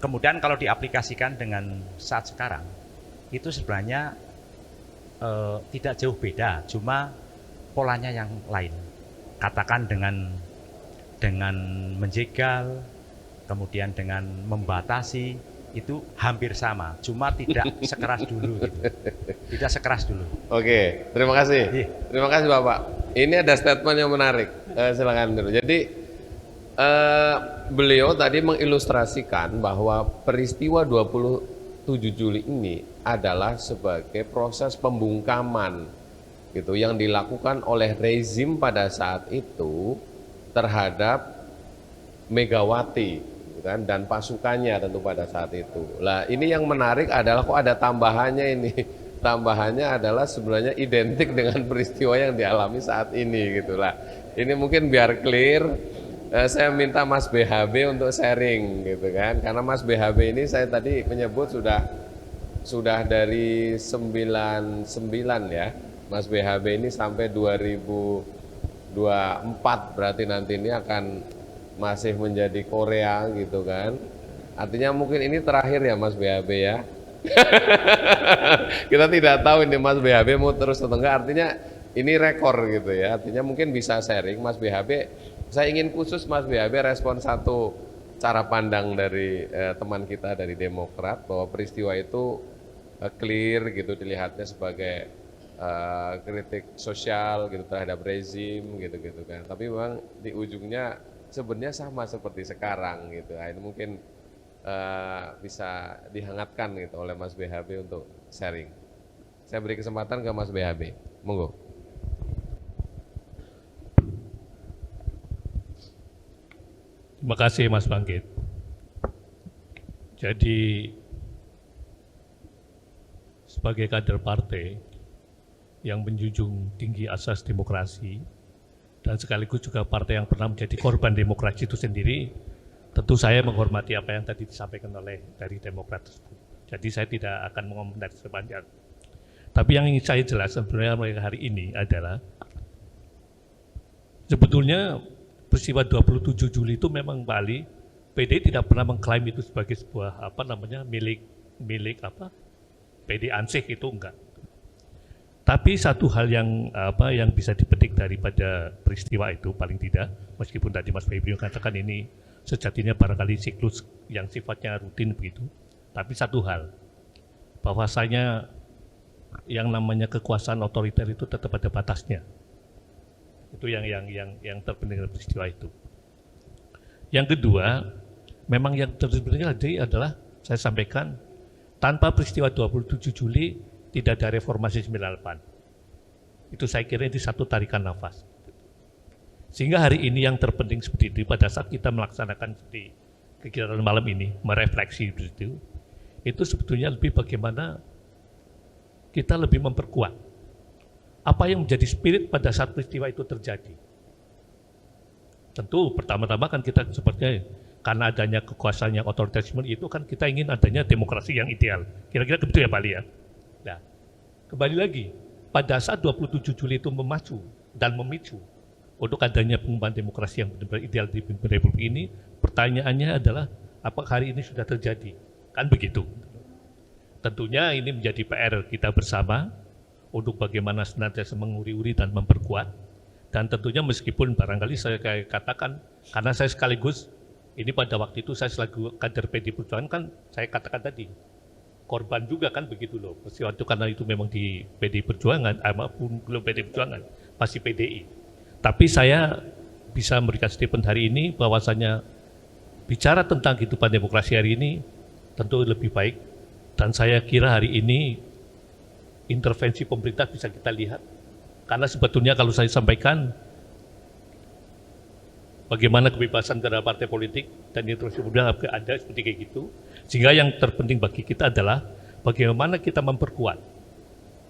G: kemudian kalau diaplikasikan dengan saat sekarang itu sebenarnya tidak jauh beda, cuma polanya yang lain. Katakan dengan menjegal, kemudian dengan membatasi, itu hampir sama, cuma tidak sekeras dulu gitu. Tidak sekeras dulu.
A: Oke, terima kasih. Terima kasih Bapak. Ini ada statement yang menarik. Silakan dulu. Jadi beliau tadi mengilustrasikan bahwa peristiwa 27 Juli ini adalah sebagai proses pembungkaman gitu yang dilakukan oleh rezim pada saat itu terhadap Megawati gitu kan, dan pasukannya tentu pada saat itu. Lah ini yang menarik adalah kok ada tambahannya ini. Tambahannya adalah sebenarnya identik dengan peristiwa yang dialami saat ini gitulah. Ini mungkin biar clear, saya minta Mas BHB untuk sharing gitu kan, karena Mas BHB ini saya tadi menyebut sudah dari 99 ya, Mas BHB ini sampai 2024 berarti nanti ini akan masih menjadi Korea gitu kan. Artinya mungkin ini terakhir ya Mas BHB ya. Kita tidak tahu ini Mas BHB mau terus atau enggak, artinya ini rekor gitu ya. Artinya mungkin bisa sharing Mas BHB. Saya ingin khusus Mas BHB respon satu cara pandang dari teman kita dari Demokrat bahwa peristiwa itu clear gitu, dilihatnya sebagai kritik sosial gitu terhadap rezim gitu kan. Tapi memang di ujungnya sebenarnya sama seperti sekarang gitu. Nah, ini mungkin bisa dihangatkan gitu oleh Mas BHB untuk sharing. Saya beri kesempatan ke Mas BHB. Monggo.
H: Terima kasih Mas Bangkit. Jadi sebagai kader partai yang menjunjung tinggi asas demokrasi dan sekaligus juga partai yang pernah menjadi korban demokrasi itu sendiri, tentu saya menghormati apa yang tadi disampaikan oleh dari Demokrat tersebut. Jadi saya tidak akan mengomentari sepanjang. Tapi yang ingin saya jelaskan sebenarnya mulai hari ini adalah sebetulnya peristiwa 27 Juli itu memang Bali, PD tidak pernah mengklaim itu sebagai sebuah milik PD Ansih, itu enggak. Tapi satu hal yang bisa dipetik daripada peristiwa itu paling tidak, meskipun tadi Mas Febri mengatakan ini sejatinya barangkali siklus yang sifatnya rutin begitu, tapi satu hal, bahwasanya yang namanya kekuasaan otoriter itu tetap ada batasnya. Itu yang terpenting dari peristiwa itu. Yang kedua, memang yang terjadi adalah saya sampaikan tanpa peristiwa 27 Juli tidak ada reformasi 98. Itu saya kira ini satu tarikan nafas. Sehingga hari ini yang terpenting seperti itu, pada saat kita melaksanakan seperti kegiatan malam ini, merefleksi itu sebetulnya lebih bagaimana kita lebih memperkuat apa yang menjadi spirit pada saat peristiwa itu terjadi. Tentu pertama-tama kan kita sepertinya karena adanya kekuasaan yang otoritarisme itu kan kita ingin adanya demokrasi yang ideal. Kira-kira begitu ya Pak Ali ya. Nah, kembali lagi, pada saat 27 Juli itu memacu dan memicu untuk adanya pengembangan demokrasi yang benar-benar ideal di Republik ini, pertanyaannya adalah apakah hari ini sudah terjadi? Kan begitu. Tentunya ini menjadi PR kita bersama untuk bagaimana senantiasa menguri-uri dan memperkuat. Dan tentunya meskipun barangkali saya katakan, karena saya sekaligus, ini pada waktu itu saya selaku kader PD Perjuangan kan saya katakan tadi, korban juga kan begitu loh. Peristiwa itu karena itu memang di PD Perjuangan, maupun belum PD Perjuangan, masih PDI. Tapi saya bisa memberikan statement hari ini bahwasanya bicara tentang kehidupan demokrasi hari ini tentu lebih baik. Dan saya kira hari ini intervensi pemerintah bisa kita lihat. Karena sebetulnya kalau saya sampaikan bagaimana kebebasan terhadap partai politik dan intervensi pemerintah ada seperti kayak gitu. Sehingga yang terpenting bagi kita adalah bagaimana kita memperkuat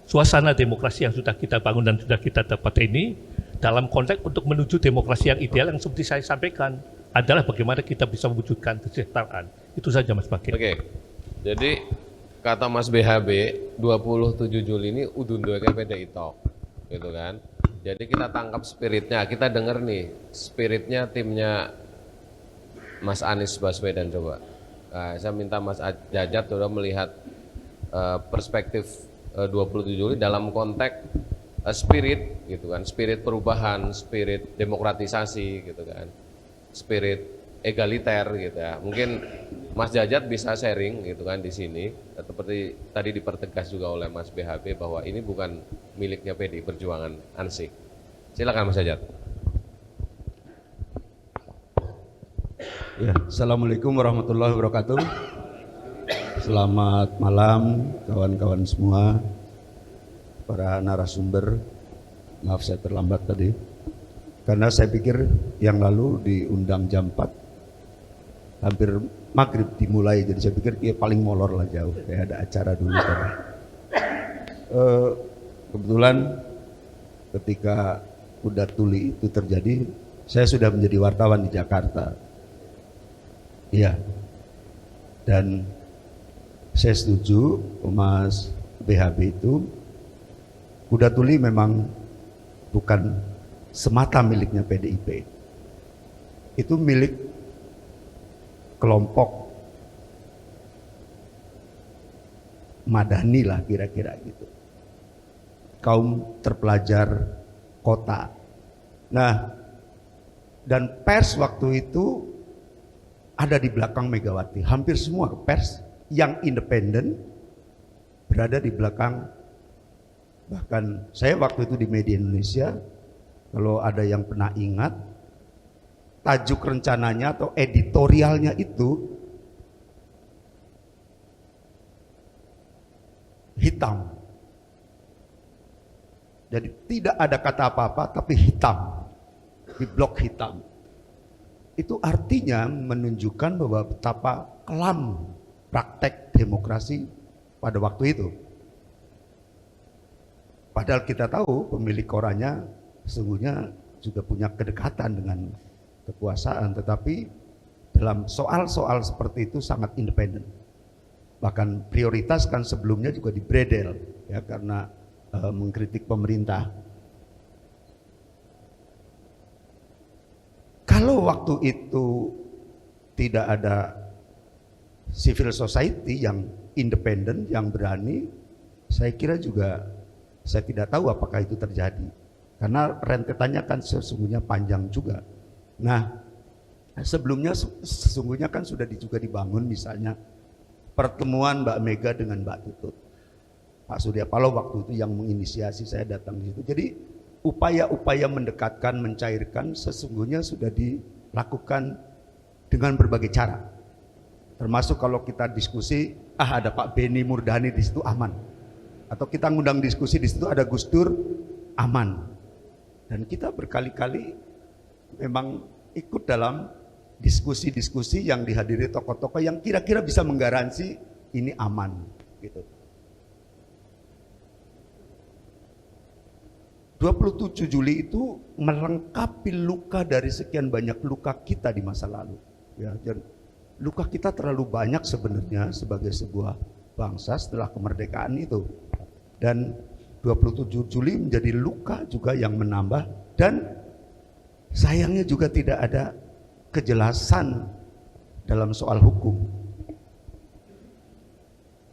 H: suasana demokrasi yang sudah kita bangun dan sudah kita dapat ini dalam konteks untuk menuju demokrasi yang ideal yang seperti saya sampaikan adalah bagaimana kita bisa mewujudkan kesejahteraan. Itu saja Mas Bakir.
A: Oke, jadi kata Mas BHB, 27 Juli ini udun-udunnya PDI Talk, gitu kan. Jadi kita tangkap spiritnya, kita dengar nih spiritnya timnya Mas Anies Baswedan coba. Nah, saya minta Mas Jajat sudah melihat perspektif 27 Juli dalam konteks spirit, gitu kan, spirit perubahan, spirit demokratisasi, gitu kan, spirit egaliter, gitu ya. Mungkin Mas Jajat bisa sharing, gitu kan, di sini. Seperti tadi dipertegas juga oleh Mas BHB bahwa ini bukan miliknya PDI Perjuangan Ansih. Silakan Mas Jajat.
I: Ya, Assalamualaikum warahmatullahi wabarakatuh. Selamat malam kawan-kawan semua, para narasumber. Maaf saya terlambat tadi, karena saya pikir yang lalu diundang jam 4, hampir maghrib dimulai, jadi saya pikir ya paling molor lah jauh, kayak ada acara dulu tadi. Kebetulan ketika Kuda Tuli itu terjadi, saya sudah menjadi wartawan di Jakarta. Iya, dan saya setuju Mas BHB itu, Kuda Tuli memang bukan semata miliknya PDIP. Itu milik kelompok madani lah kira-kira gitu. Kaum terpelajar kota. Nah, dan pers waktu itu ada di belakang Megawati. Hampir semua pers yang independen berada di belakang. Bahkan saya waktu itu di Media Indonesia, kalau ada yang pernah ingat, tajuk rencananya atau editorialnya itu hitam. Jadi tidak ada kata apa-apa tapi hitam, di blok hitam. Itu artinya menunjukkan bahwa betapa kelam praktek demokrasi pada waktu itu. Padahal kita tahu pemilik korannya sesungguhnya juga punya kedekatan dengan kekuasaan, tetapi dalam soal-soal seperti itu sangat independen. Bahkan prioritas kan sebelumnya juga dibredel ya karena mengkritik pemerintah. Kalau waktu itu tidak ada civil society yang independen, yang berani, saya kira juga saya tidak tahu apakah itu terjadi. Karena rentetannya kan sesungguhnya panjang juga. Nah, sebelumnya sesungguhnya kan sudah juga dibangun misalnya pertemuan Mbak Mega dengan Mbak Tutut. Pak Surya Paloh waktu itu yang menginisiasi saya datang di situ. Jadi upaya-upaya mendekatkan, mencairkan sesungguhnya sudah dilakukan dengan berbagai cara. Termasuk kalau kita diskusi, ada Pak Beni Murdani di situ aman. Atau kita ngundang diskusi di situ ada Gus Dur, aman. Dan kita berkali-kali memang ikut dalam diskusi-diskusi yang dihadiri tokoh-tokoh yang kira-kira bisa menggaransi ini aman gitu. 27 Juli itu melengkapi luka dari sekian banyak luka kita di masa lalu. Ya, dan luka kita terlalu banyak sebenarnya sebagai sebuah bangsa setelah kemerdekaan itu. Dan 27 Juli menjadi luka juga yang menambah, dan sayangnya juga tidak ada kejelasan dalam soal hukum.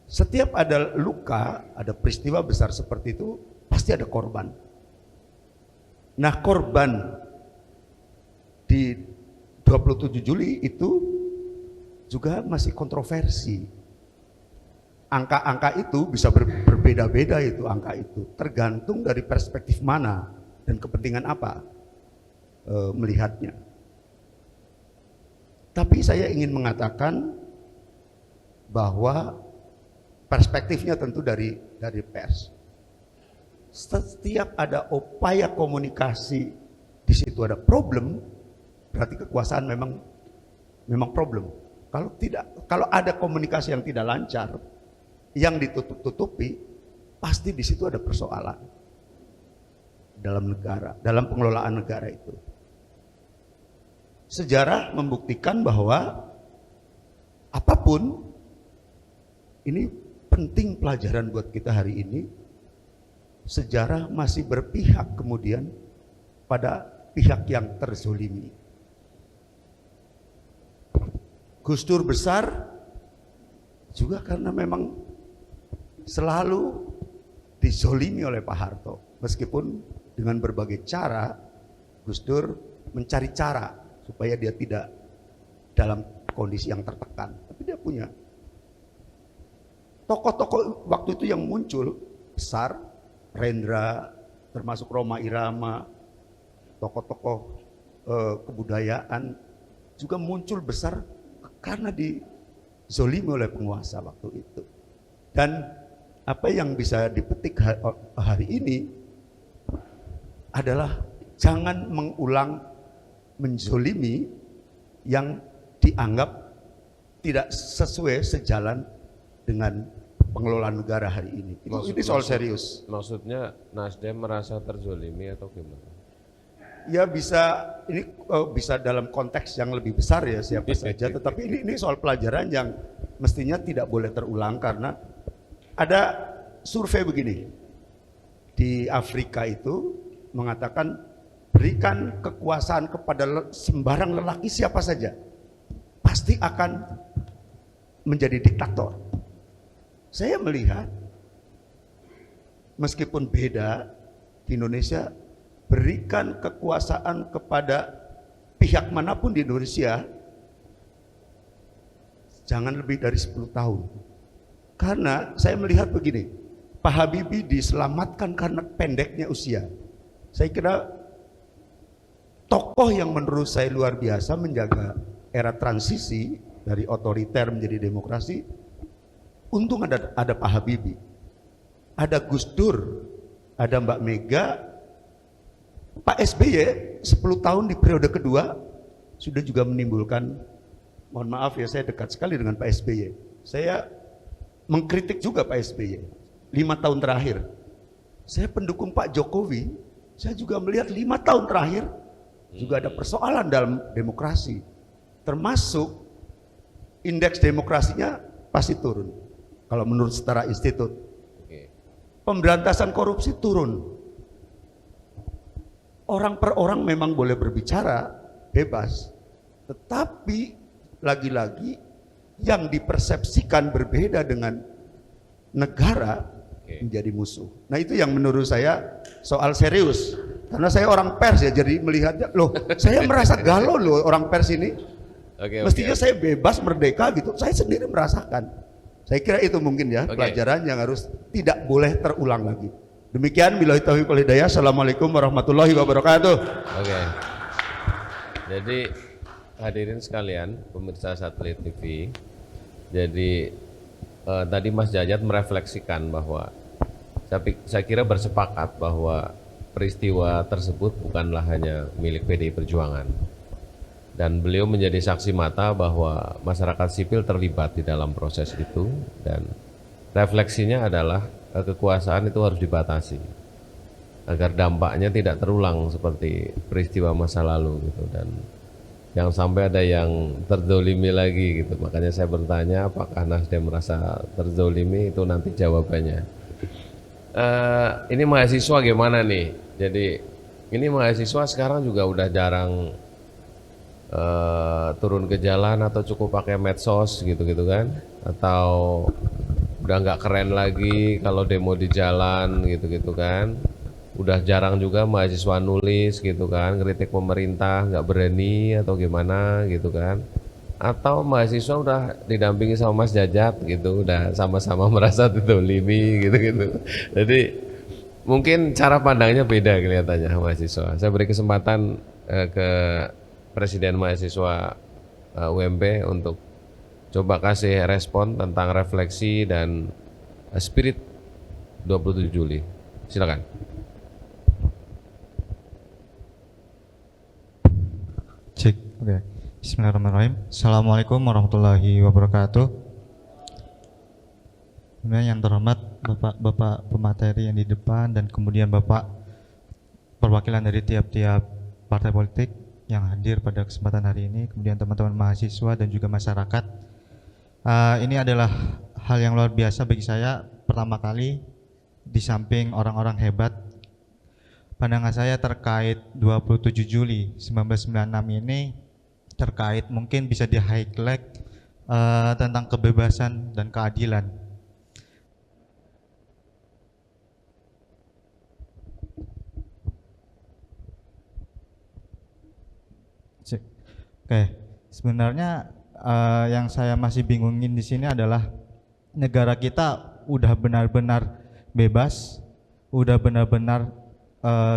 I: Setiap ada luka, ada peristiwa besar seperti itu, pasti ada korban. Nah, korban di 27 Juli itu juga masih kontroversi. Angka-angka itu bisa berbeda-beda itu angka itu, tergantung dari perspektif mana dan kepentingan apa melihatnya. Tapi saya ingin mengatakan bahwa perspektifnya tentu dari pers. Setiap ada upaya komunikasi di situ ada problem, berarti kekuasaan memang problem. Kalau ada komunikasi yang tidak lancar, yang ditutup-tutupi, pasti di situ ada persoalan dalam negara, dalam pengelolaan negara itu. Sejarah membuktikan bahwa apapun ini penting pelajaran buat kita hari ini. Sejarah masih berpihak kemudian pada pihak yang terzolimi. Gus Dur besar juga karena memang selalu dizolimi oleh Pak Harto. Meskipun dengan berbagai cara, Gus Dur mencari cara supaya dia tidak dalam kondisi yang tertekan. Tapi dia punya tokoh-tokoh waktu itu yang muncul besar, Rendra, termasuk Rhoma Irama, tokoh-tokoh kebudayaan juga muncul besar karena dizolimi oleh penguasa waktu itu. Dan apa yang bisa dipetik hari ini adalah jangan mengulang menzolimi yang dianggap tidak sesuai sejalan dengan pengelolaan negara hari ini. Ini soal serius.
A: Maksudnya Nasdem merasa terzolimi atau gimana?
I: Ya bisa, ini bisa dalam konteks yang lebih besar ya siapa saja. Tetapi ini soal pelajaran yang mestinya tidak boleh terulang karena ada survei begini. Di Afrika itu mengatakan berikan kekuasaan kepada sembarang lelaki siapa saja, pasti akan menjadi diktator. Saya melihat meskipun beda, di Indonesia berikan kekuasaan kepada pihak manapun di Indonesia jangan lebih dari 10 tahun. Karena saya melihat begini, Pak Habibie diselamatkan karena pendeknya usia. Saya kira tokoh yang menurut saya luar biasa menjaga era transisi dari otoriter menjadi demokrasi. Untung ada Pak Habibie, ada Gus Dur, ada Mbak Mega, Pak SBY 10 tahun di periode kedua sudah juga menimbulkan, mohon maaf ya saya dekat sekali dengan Pak SBY. Saya mengkritik juga Pak SBY 5 tahun terakhir. Saya pendukung Pak Jokowi, saya juga melihat 5 tahun terakhir juga ada persoalan dalam demokrasi. Termasuk indeks demokrasinya pasti turun. Kalau menurut setara institut. Pemberantasan korupsi turun. Orang per orang memang boleh berbicara bebas, tetapi lagi-lagi yang dipersepsikan berbeda dengan negara menjadi musuh. Nah itu yang menurut saya soal serius. Karena saya orang pers ya, jadi melihatnya, loh saya merasa galau loh orang pers ini. Mestinya saya bebas, merdeka gitu, saya sendiri merasakan. Saya kira itu mungkin ya pelajaran yang harus tidak boleh terulang lagi. Demikian, billahi taufiq wal hidayah. Assalamualaikum warahmatullahi wabarakatuh.
A: Jadi hadirin sekalian, pemirsa Satelit TV. Jadi tadi Mas Jajat merefleksikan bahwa saya kira bersepakat bahwa peristiwa tersebut bukanlah hanya milik PDI Perjuangan. Dan beliau menjadi saksi mata bahwa masyarakat sipil terlibat di dalam proses itu, dan refleksinya adalah kekuasaan itu harus dibatasi agar dampaknya tidak terulang seperti peristiwa masa lalu gitu, dan yang sampai ada yang terzolimi lagi gitu. Makanya saya bertanya apakah Nasdem merasa terzolimi, itu nanti jawabannya. Ini mahasiswa gimana nih? Jadi ini mahasiswa sekarang juga udah jarang turun ke jalan atau cukup pakai medsos gitu-gitu kan, atau udah nggak keren lagi kalau demo di jalan gitu-gitu kan, udah jarang juga mahasiswa nulis gitu kan, kritik pemerintah nggak berani atau gimana gitu kan, atau mahasiswa udah didampingi sama Mas Jajat gitu, udah sama-sama merasa didolimi gitu-gitu. Jadi mungkin cara pandangnya beda kelihatannya mahasiswa. Saya beri kesempatan ke Presiden Mahasiswa UMP untuk coba kasih respon tentang refleksi dan spirit 27 Juli. Silakan.
J: Cek, oke. Bismillahirrahmanirrahim. Assalamualaikum warahmatullahi wabarakatuh. Kemudian yang terhormat Bapak pemateri yang di depan, dan kemudian Bapak perwakilan dari tiap-tiap partai politik yang hadir pada kesempatan hari ini, kemudian teman-teman mahasiswa dan juga masyarakat. Ini adalah hal yang luar biasa bagi saya. Pertama kali, di samping orang-orang hebat, pandangan saya terkait 27 Juli 1996 ini terkait mungkin bisa di-highlight tentang kebebasan dan keadilan. Oke, sebenarnya yang saya masih bingungin di sini adalah negara kita udah benar-benar bebas, udah benar-benar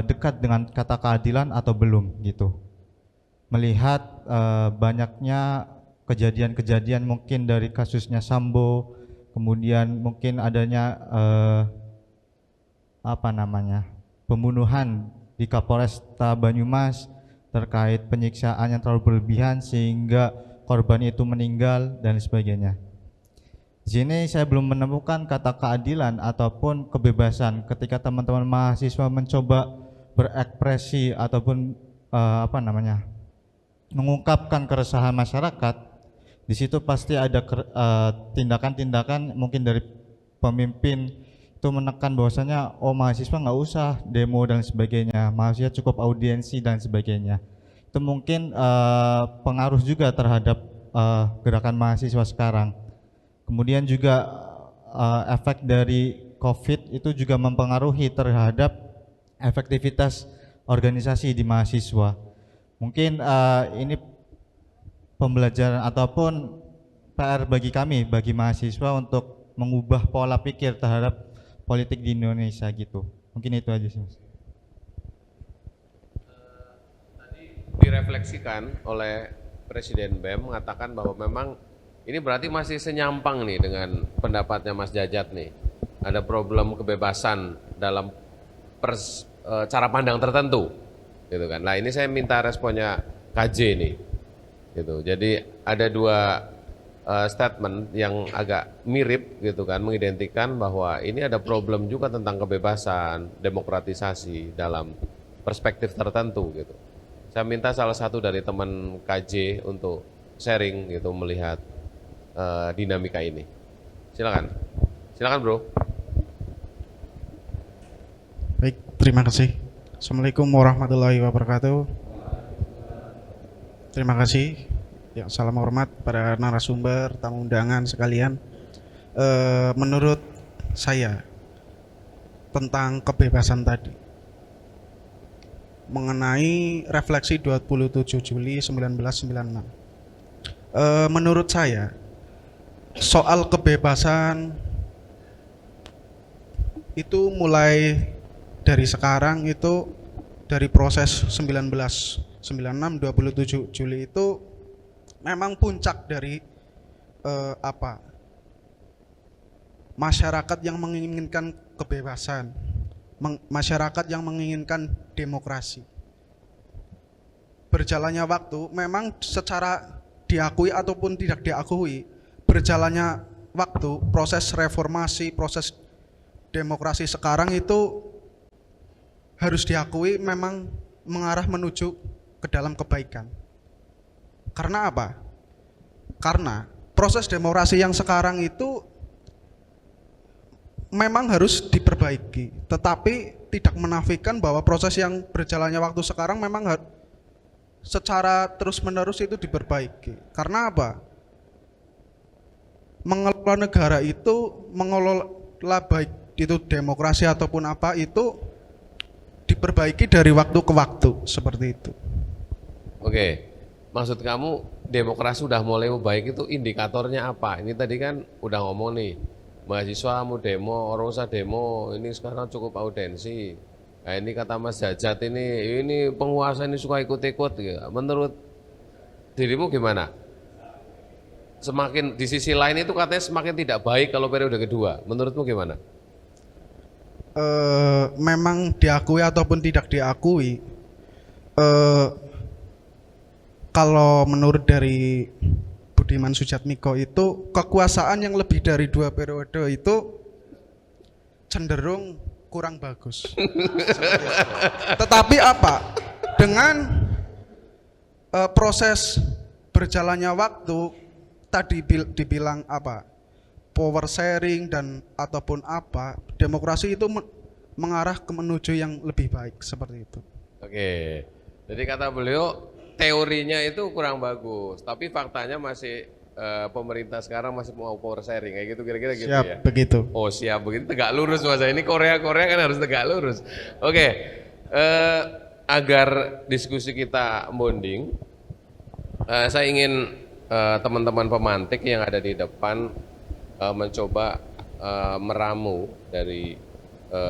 J: dekat dengan kata keadilan atau belum gitu. Melihat banyaknya kejadian-kejadian mungkin dari kasusnya Sambo, kemudian mungkin adanya pembunuhan di Kapolresta Banyumas terkait penyiksaan yang terlalu berlebihan sehingga korban itu meninggal dan sebagainya. Di sini saya belum menemukan kata keadilan ataupun kebebasan ketika teman-teman mahasiswa mencoba berekspresi ataupun mengungkapkan keresahan masyarakat. Di situ pasti ada tindakan-tindakan mungkin dari pemimpin itu menekan bahwasanya mahasiswa nggak usah demo dan sebagainya, mahasiswa cukup audiensi dan sebagainya. Itu mungkin pengaruh juga terhadap gerakan mahasiswa sekarang. Kemudian juga efek dari COVID itu juga mempengaruhi terhadap efektivitas organisasi di mahasiswa. Mungkin ini pembelajaran ataupun PR bagi kami, bagi mahasiswa untuk mengubah pola pikir terhadap politik di Indonesia gitu. Mungkin itu aja sih, Mas.
A: Tadi direfleksikan oleh Presiden BEM mengatakan bahwa memang ini berarti masih senyampang nih dengan pendapatnya Mas Jajat nih. Ada problem kebebasan dalam cara pandang tertentu, gitu kan. Nah ini saya minta responnya KJ nih, gitu. Jadi ada dua statement yang agak mirip, gitu kan, mengidentikan bahwa ini ada problem juga tentang kebebasan, demokratisasi dalam perspektif tertentu, gitu. Saya minta salah satu dari teman KJ untuk sharing, gitu, melihat dinamika ini. Silakan, silakan bro.
K: Baik, terima kasih. Assalamualaikum warahmatullahi wabarakatuh. Terima kasih. Ya, salam hormat para narasumber, tamu undangan sekalian. Menurut saya tentang kebebasan tadi, mengenai refleksi 27 Juli 1996. Menurut saya soal kebebasan itu mulai dari sekarang itu dari proses 1996 27 Juli itu memang puncak dari masyarakat yang menginginkan kebebasan, masyarakat yang menginginkan demokrasi. Berjalannya waktu memang secara diakui ataupun tidak diakui, berjalannya waktu proses reformasi, proses demokrasi sekarang itu harus diakui memang mengarah menuju ke dalam kebaikan. Karena apa? Karena proses demokrasi yang sekarang itu memang harus diperbaiki, tetapi tidak menafikan bahwa proses yang berjalannya waktu sekarang memang secara terus-menerus itu diperbaiki. Karena apa? Mengelola negara itu, mengelola baik itu demokrasi ataupun apa itu diperbaiki dari waktu ke waktu, seperti itu.
A: Oke. Maksud kamu demokrasi udah mulai baik itu indikatornya apa? Ini tadi kan udah ngomong nih, mahasiswa mau demo, orang usah demo, ini sekarang cukup audensi. Nah ini kata Mas Jajat ini penguasa ini suka ikut-ikut. Gitu. Menurut dirimu gimana? Semakin di sisi lain itu katanya semakin tidak baik kalau periode kedua. Menurutmu gimana?
K: Memang diakui ataupun tidak diakui. Kalau menurut dari Budiman Sujatmiko itu kekuasaan yang lebih dari 2 periode itu cenderung kurang bagus. Tetapi apa? Dengan proses berjalannya waktu tadi dibilang apa? Power sharing dan ataupun apa, demokrasi itu mengarah ke menuju yang lebih baik seperti itu.
A: Oke. Jadi kata beliau teorinya itu kurang bagus, tapi faktanya masih pemerintah sekarang masih mau power sharing kayak gitu kira-kira gitu
K: siap,
A: ya.
K: Begitu.
A: Oh siap begitu, tegak lurus Mas. Ini Korea kan harus tegak lurus. Oke. Agar diskusi kita bonding, saya ingin teman-teman pemantik yang ada di depan mencoba meramu dari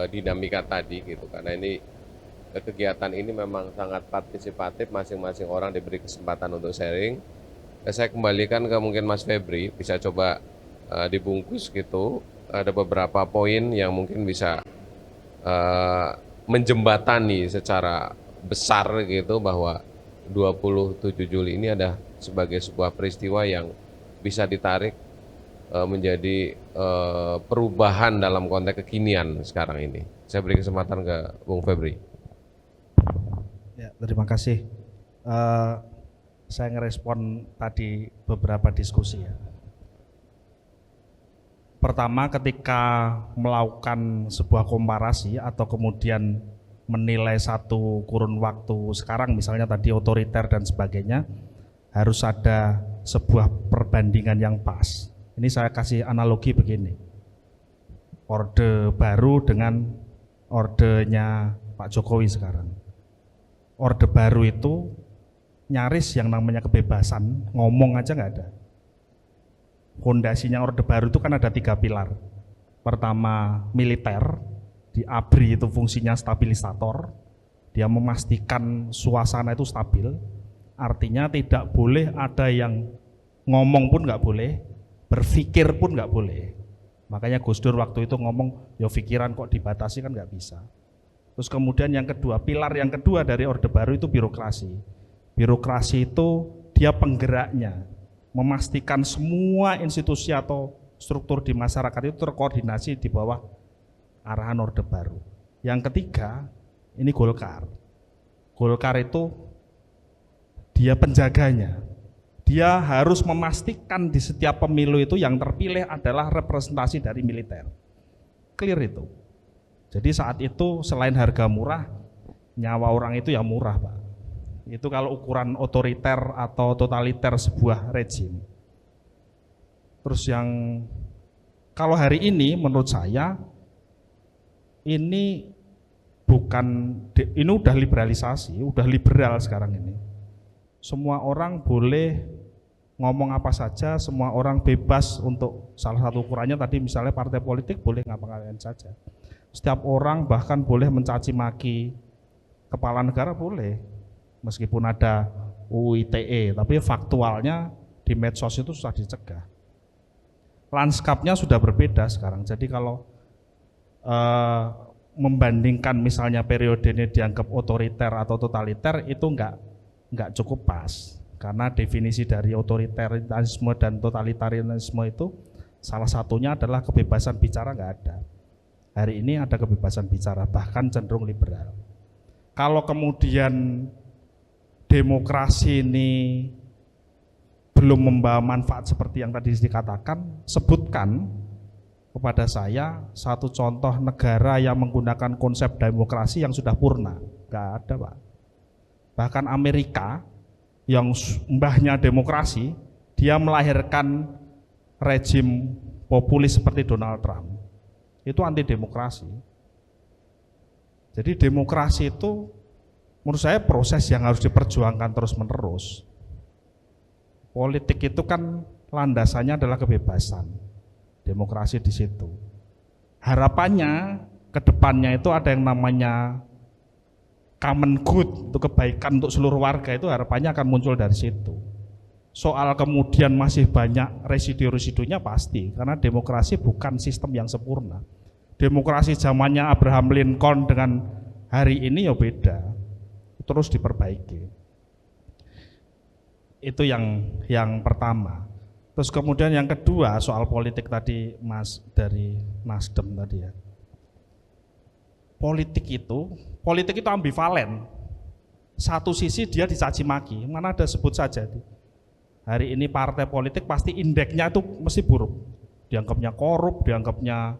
A: dinamika tadi gitu, karena ini kegiatan ini memang sangat partisipatif, masing-masing orang diberi kesempatan untuk sharing. Saya kembalikan ke mungkin Mas Febri, bisa coba dibungkus gitu, ada beberapa poin yang mungkin bisa menjembatani secara besar gitu bahwa 27 Juli ini ada sebagai sebuah peristiwa yang bisa ditarik menjadi perubahan dalam konteks kekinian sekarang ini. Saya beri kesempatan ke Bung Febri.
D: Ya, terima kasih. Saya ngerespon tadi beberapa diskusi ya. Pertama, ketika melakukan sebuah komparasi atau kemudian menilai satu kurun waktu sekarang, misalnya tadi otoriter dan sebagainya, harus ada sebuah perbandingan yang pas. Ini saya kasih analogi begini. Orde Baru dengan ordenya Pak Jokowi sekarang. Orde Baru itu nyaris yang namanya kebebasan, ngomong aja nggak ada. Fondasinya Orde Baru itu kan ada 3 pilar. Pertama militer, di ABRI itu fungsinya stabilisator, dia memastikan suasana itu stabil, artinya tidak boleh ada yang ngomong pun nggak boleh, berpikir pun nggak boleh. Makanya Gus Dur waktu itu ngomong, ya pikiran kok dibatasi kan nggak bisa. Terus kemudian yang kedua, pilar yang kedua dari Orde Baru itu birokrasi. Birokrasi itu dia penggeraknya, memastikan semua institusi atau struktur di masyarakat itu terkoordinasi di bawah arahan Orde Baru. Yang ketiga, ini Golkar. Golkar itu dia penjaganya. Dia harus memastikan di setiap pemilu itu yang terpilih adalah representasi dari militer. Clear itu. Jadi saat itu selain harga murah, nyawa orang itu ya murah, Pak. Itu kalau ukuran otoriter atau totaliter sebuah rejim. Terus yang kalau hari ini menurut saya ini ini udah liberalisasi, udah liberal sekarang ini. Semua orang boleh ngomong apa saja, semua orang bebas untuk salah satu ukurannya tadi misalnya partai politik boleh ngapa-ngapain saja. Setiap orang bahkan boleh mencaci maki kepala negara boleh, meskipun ada UU ITE, tapi faktualnya di medsos itu susah dicegah. Lanskapnya sudah berbeda sekarang, jadi kalau membandingkan misalnya periode ini dianggap otoriter atau totaliter itu enggak cukup pas, karena definisi dari otoritarisme dan totalitarisme itu salah satunya adalah kebebasan bicara nggak ada. Hari ini ada kebebasan bicara, bahkan cenderung liberal. Kalau kemudian demokrasi ini belum membawa manfaat seperti yang tadi dikatakan, sebutkan kepada saya satu contoh negara yang menggunakan konsep demokrasi yang sudah purna. Nggak ada, Pak. Bahkan Amerika yang mbahnya demokrasi, dia melahirkan rejim populis seperti Donald Trump. Itu anti demokrasi. Jadi demokrasi itu menurut saya proses yang harus diperjuangkan terus-menerus. Politik itu kan landasannya adalah kebebasan. Demokrasi di situ. Harapannya ke depannya itu ada yang namanya common good, untuk kebaikan untuk seluruh warga, itu harapannya akan muncul dari situ. Soal kemudian masih banyak residu-residunya pasti, karena demokrasi bukan sistem yang sempurna. Demokrasi zamannya Abraham Lincoln dengan hari ini ya beda, terus diperbaiki. Itu yang pertama. Terus kemudian yang kedua soal politik tadi Mas dari Nasdem tadi ya. Politik itu ambivalen. Satu sisi dia dicaci maki, mana ada sebut saja itu. Hari ini partai politik pasti indeksnya itu mesti buruk. Dianggapnya korup, dianggapnya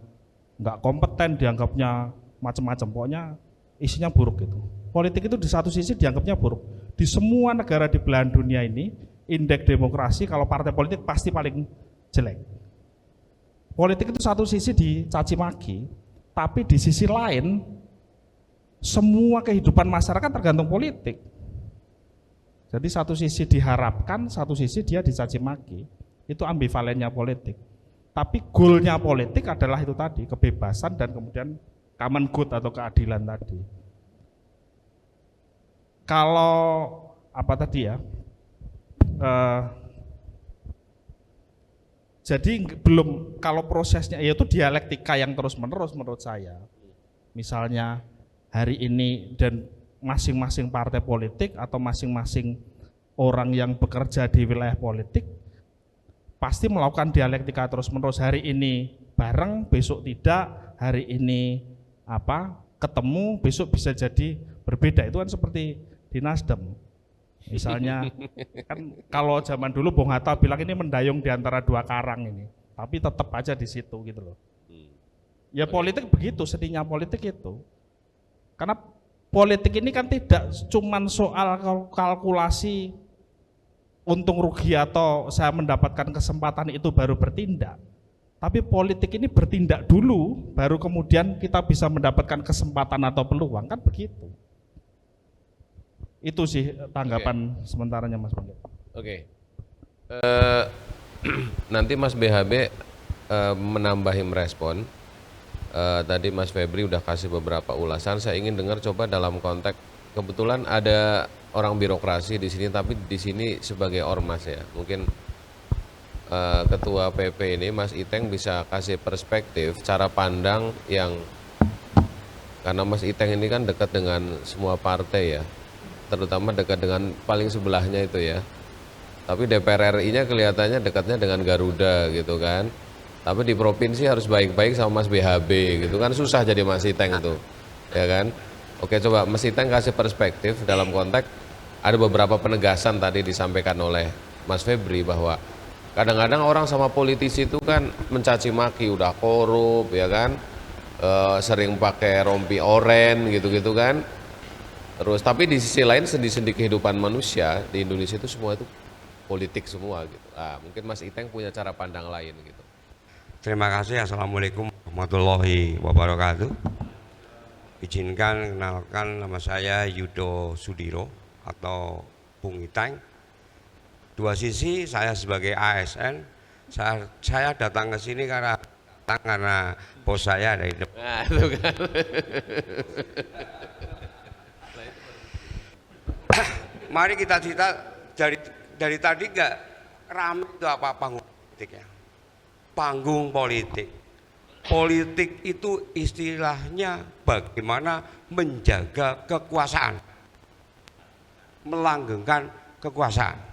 D: nggak kompeten, dianggapnya macam-macam. Pokoknya isinya buruk itu. Politik itu di satu sisi dianggapnya buruk. Di semua negara di belahan dunia ini, indeks demokrasi kalau partai politik pasti paling jelek. Politik itu satu sisi dicaci maki, tapi di sisi lain semua kehidupan masyarakat tergantung politik. Jadi satu sisi diharapkan, satu sisi dia dicaci maki. Itu ambivalennya politik. Tapi goalnya politik adalah itu tadi, kebebasan dan kemudian common good atau keadilan tadi. Kalau apa tadi ya? Jadi belum, kalau prosesnya yaitu dialektika yang terus-menerus menurut saya. Misalnya hari ini dan masing-masing partai politik atau masing-masing orang yang bekerja di wilayah politik pasti melakukan dialektika terus-menerus. Hari ini bareng, besok tidak, hari ini ketemu, besok bisa jadi berbeda. Itu kan seperti di Nasdem. Misalnya kan kalau zaman dulu Bung Hatta bilang ini mendayung di antara dua karang ini, tapi tetap aja di situ gitu loh. Ya politik begitu, seninya politik itu. Karena politik ini kan tidak cuman soal kalkulasi untung rugi atau saya mendapatkan kesempatan itu baru bertindak. Tapi politik ini bertindak dulu, baru kemudian kita bisa mendapatkan kesempatan atau peluang, kan begitu. Itu sih tanggapan sementaranya Mas Bangkit.
A: Oke. Nanti Mas BHB menambahi merespon. Tadi Mas Febri udah kasih beberapa ulasan. Saya ingin dengar coba dalam konteks kebetulan ada orang birokrasi di sini, tapi di sini sebagai ormas ya. Mungkin Ketua PP ini Mas Iteng bisa kasih perspektif cara pandang yang, karena Mas Iteng ini kan dekat dengan semua partai ya, terutama dekat dengan paling sebelahnya itu ya. Tapi DPR RI-nya kelihatannya dekatnya dengan Garuda gitu kan. Tapi di provinsi harus baik-baik sama Mas BHB gitu kan, susah jadi Mas Iteng itu, ya kan? Oke, coba Mas Iteng kasih perspektif dalam konteks ada beberapa penegasan tadi disampaikan oleh Mas Febri bahwa kadang-kadang orang sama politisi itu kan mencaci maki, udah korup ya kan, sering pakai rompi oren gitu-gitu kan. Terus tapi di sisi lain sendi-sendi kehidupan manusia di Indonesia itu semua itu politik semua gitu. Nah, mungkin Mas Iteng punya cara pandang lain gitu.
L: Terima kasih. Assalamualaikum warahmatullahi wabarakatuh. Izinkan kenalkan nama saya Yudo Sudiro atau Bung Iteng. Dua sisi, saya sebagai ASN, saya datang ke sini karena bos saya dari depan.
A: Nah, itu kan.
L: Mari kita cerita dari tadi nggak ramai itu apa panggung politik ya. Panggung politik. Politik itu istilahnya bagaimana menjaga kekuasaan, melanggengkan kekuasaan.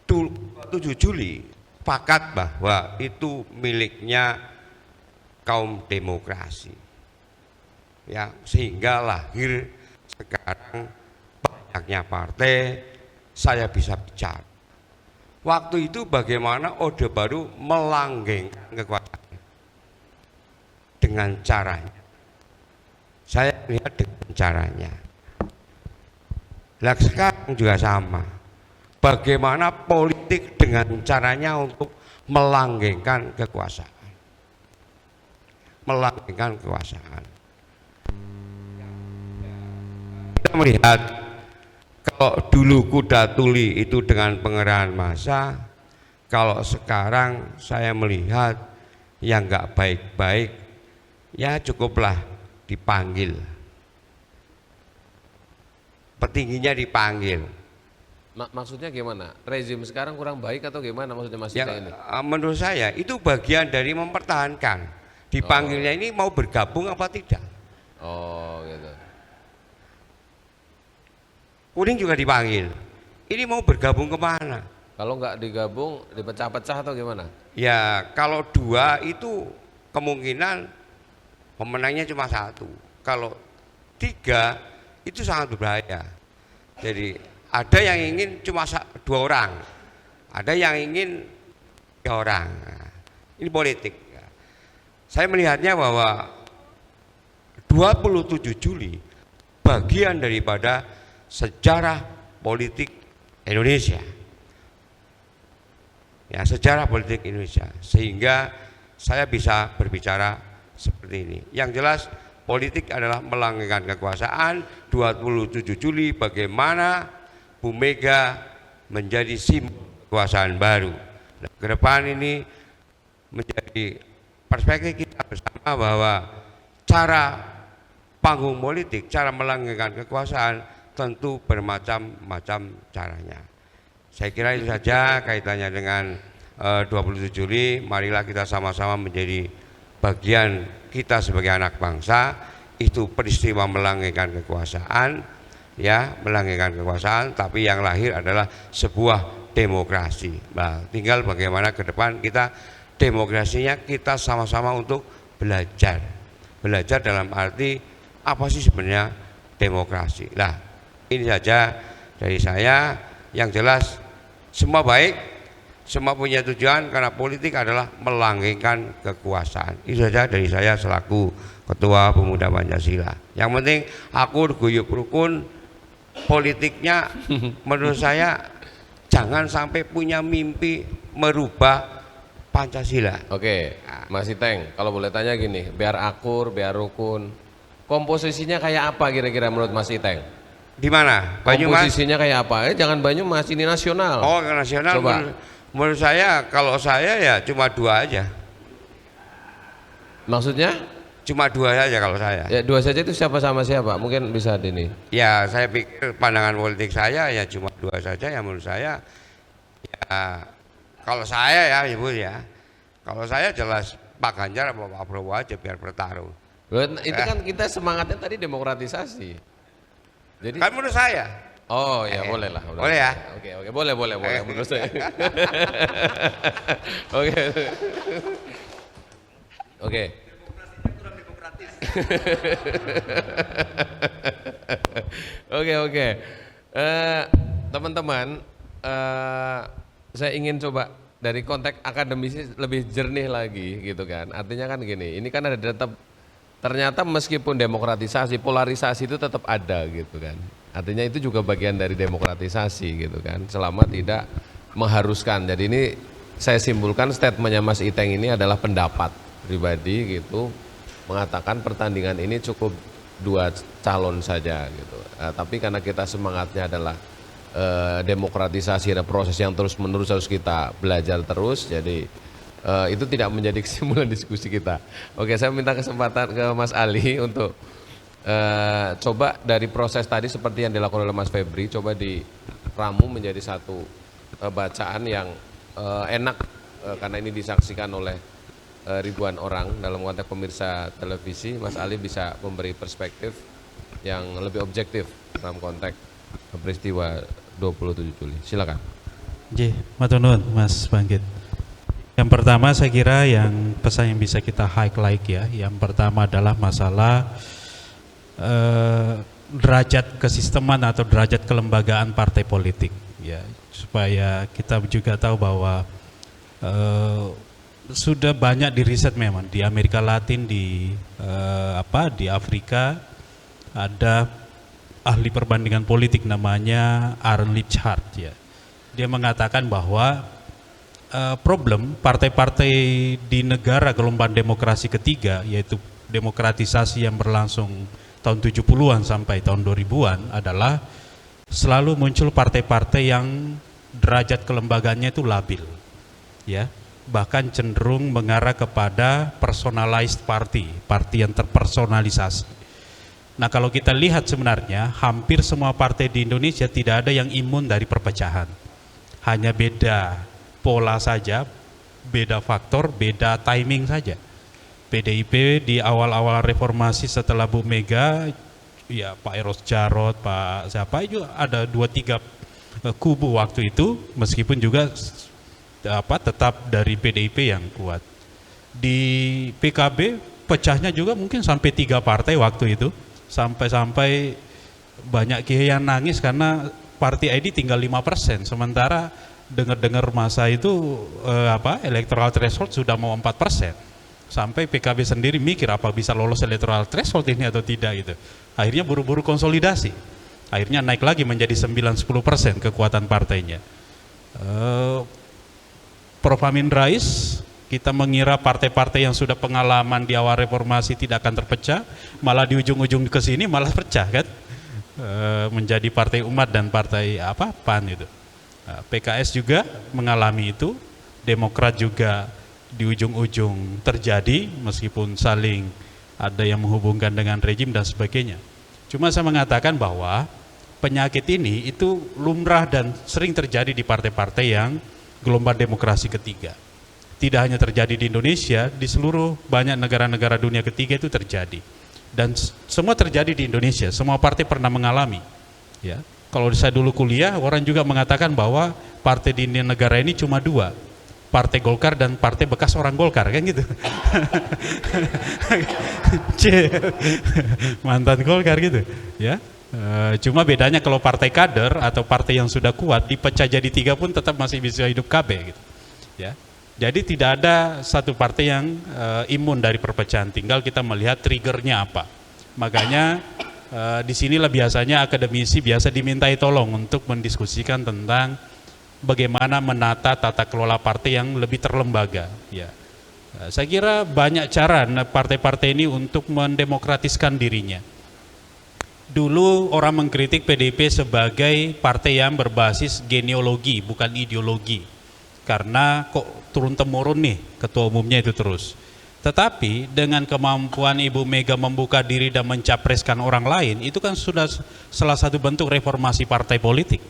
L: 7 Juli sepakat bahwa itu miliknya kaum demokrasi. Ya, sehingga lahir sekarang banyaknya partai, saya bisa bicara. Waktu itu bagaimana Orde Baru melanggengkan kekuasaan dengan caranya. Saya lihat dengan caranya. Lah sekarang juga sama. Bagaimana politik dengan caranya untuk melanggengkan kekuasaan. Melanggengkan kekuasaan. Kita melihat kalau dulu kuda tuli itu dengan pengerahan massa, kalau sekarang saya melihat yang nggak baik-baik, ya cukuplah dipanggil. Petingginya dipanggil.
A: Maksudnya gimana? Rezim sekarang kurang baik atau gimana maksudnya Mas
L: Ya,
A: Iteng ini?
L: menurut saya itu bagian dari mempertahankan. Dipanggilnya ini mau bergabung apa tidak?
A: Oh gitu.
L: Kuning juga dipanggil. Ini mau bergabung kemana?
A: Kalau nggak digabung dipecah-pecah atau gimana?
L: Ya kalau 2 itu kemungkinan pemenangnya cuma 1. Kalau 3 itu sangat berbahaya. Jadi ada yang ingin cuma 2 orang, ada yang ingin 3 orang. Nah, ini politik. Saya melihatnya bahwa 27 Juli bagian daripada sejarah politik Indonesia. Ya, sejarah politik Indonesia. Sehingga saya bisa berbicara seperti ini. Yang jelas politik adalah melanggengkan kekuasaan. 27 Juli bagaimana Bu Mega menjadi simbol kekuasaan baru. Nah, ke depan ini menjadi perspektif kita bersama bahwa cara panggung politik, cara melanggengkan kekuasaan tentu bermacam-macam caranya. Saya kira itu saja kaitannya dengan 27 Juli. Marilah kita sama-sama menjadi bagian kita sebagai anak bangsa. Itu peristiwa melanggengkan kekuasaan, ya, melanggengkan kekuasaan. Tapi yang lahir adalah sebuah demokrasi. Nah, tinggal bagaimana ke depan kita demokrasinya kita sama-sama untuk belajar. Belajar dalam arti apa sih sebenarnya demokrasi. Nah, ini saja dari saya. Yang jelas semua baik, semua punya tujuan karena politik adalah melanggengkan kekuasaan. Itu saja dari saya selaku Ketua Pemuda Pancasila. Yang penting aku guyup rukun, politiknya menurut saya jangan sampai punya mimpi merubah Pancasila.
A: Oke, Mas Iteng, kalau boleh tanya gini, biar akur, biar rukun, komposisinya kayak apa kira-kira menurut Mas Iteng?
L: Di mana? Banyumas?
A: Komposisinya kayak apa? Jangan Banyumas, ini nasional.
L: Oh, nasional.
A: Coba.
L: Menurut saya, kalau saya ya cuma 2 aja.
A: Maksudnya?
L: Cuma 2 saja kalau saya.
A: Ya 2 saja itu siapa sama siapa? Mungkin bisa ini.
L: Ya saya pikir pandangan politik saya ya cuma 2 saja yang menurut saya. Ya kalau saya ya Ibu ya. Kalau saya jelas Pak Ganjar atau Pak Prabowo aja biar bertarung.
A: Itu kan kita semangatnya tadi demokratisasi. Jadi
L: kan menurut saya.
A: Oh ya boleh lah.
L: Boleh ya?
A: Oke boleh menurut saya. Oke. Oke. Teman-teman, saya ingin coba dari konteks akademis lebih jernih lagi gitu kan. Artinya kan gini, ini kan ada ternyata meskipun demokratisasi, polarisasi itu tetap ada gitu kan. Artinya itu juga bagian dari demokratisasi gitu kan, selama tidak mengharuskan. Jadi ini saya simpulkan statementnya Mas Iteng ini adalah pendapat pribadi gitu, mengatakan pertandingan ini cukup 2 calon saja gitu. Tapi karena kita semangatnya adalah demokratisasi, ada proses yang terus-menerus harus kita belajar terus, jadi itu tidak menjadi kesimpulan diskusi kita. Oke, saya minta kesempatan ke Mas Ali untuk coba dari proses tadi seperti yang dilakukan oleh Mas Febri, coba diramu menjadi satu bacaan yang enak karena ini disaksikan oleh ribuan orang dalam konteks pemirsa televisi. Mas Ali bisa memberi perspektif yang lebih objektif dalam konteks peristiwa 27 Juli. Silakan.
F: Matur nuwun Mas Bangkit. Yang pertama saya kira yang pesan yang bisa kita highlight ya. Yang pertama adalah masalah derajat kesisteman atau derajat kelembagaan partai politik ya, supaya kita juga tahu bahwa sudah banyak di riset memang di Amerika Latin, di Afrika ada ahli perbandingan politik namanya Aaron Lipchart ya. Dia mengatakan bahwa problem partai-partai di negara gelombang demokrasi ketiga, yaitu demokratisasi yang berlangsung tahun 70-an sampai tahun 2000-an, adalah selalu muncul partai-partai yang derajat kelembagaannya itu labil ya, bahkan cenderung mengarah kepada personalized party yang terpersonalisasi. Nah, kalau kita lihat sebenarnya hampir semua partai di Indonesia tidak ada yang imun dari perpecahan. Hanya beda pola saja, beda faktor, beda timing saja. PDIP di awal-awal reformasi setelah Bu Mega, ya Pak Eros Jarot, Pak siapa juga ada 2-3 kubu waktu itu, meskipun juga tetap dari PDIP yang kuat. Di PKB pecahnya juga mungkin sampai 3 partai waktu itu, sampai banyak kiai yang nangis karena partai ID tinggal 5%, sementara dengar-dengar masa itu electoral threshold sudah mau 4%. Sampai PKB sendiri mikir apa bisa lolos electoral threshold ini atau tidak gitu. Akhirnya buru-buru konsolidasi. Akhirnya naik lagi menjadi 9-10% kekuatan partainya. Prof. Amin Rais, kita mengira partai-partai yang sudah pengalaman di awal reformasi tidak akan terpecah, malah di ujung-ujung ke sini malah pecah kan, menjadi partai umat dan partai PAN itu. PKS juga mengalami itu, Demokrat juga di ujung-ujung terjadi, meskipun saling ada yang menghubungkan dengan rejim dan sebagainya. Cuma saya mengatakan bahwa penyakit ini itu lumrah dan sering terjadi di partai-partai yang gelombang demokrasi ketiga. Tidak hanya terjadi di Indonesia, di seluruh banyak negara-negara dunia ketiga itu terjadi. Dan semua terjadi di Indonesia, semua partai pernah mengalami. Ya, kalau saya dulu kuliah, orang juga mengatakan bahwa partai di negara ini cuma 2. Partai Golkar dan partai bekas orang Golkar, kan gitu. Mantan Golkar gitu, ya. Cuma bedanya kalau partai kader atau partai yang sudah kuat dipecah jadi 3 pun tetap masih bisa hidup KB gitu. Ya. Jadi tidak ada satu partai yang imun dari perpecahan, tinggal kita melihat triggernya apa. Makanya di sinilah biasanya akademisi biasa dimintai tolong untuk mendiskusikan tentang bagaimana menata tata kelola partai yang lebih terlembaga. Ya, saya kira banyak cara partai-partai ini untuk mendemokratiskan dirinya. Dulu orang mengkritik PDIP sebagai partai yang berbasis genealogi, bukan ideologi. Karena kok turun-temurun nih ketua umumnya itu terus. Tetapi dengan kemampuan Ibu Mega membuka diri dan mencapreskan orang lain, itu kan sudah salah satu bentuk reformasi partai politik.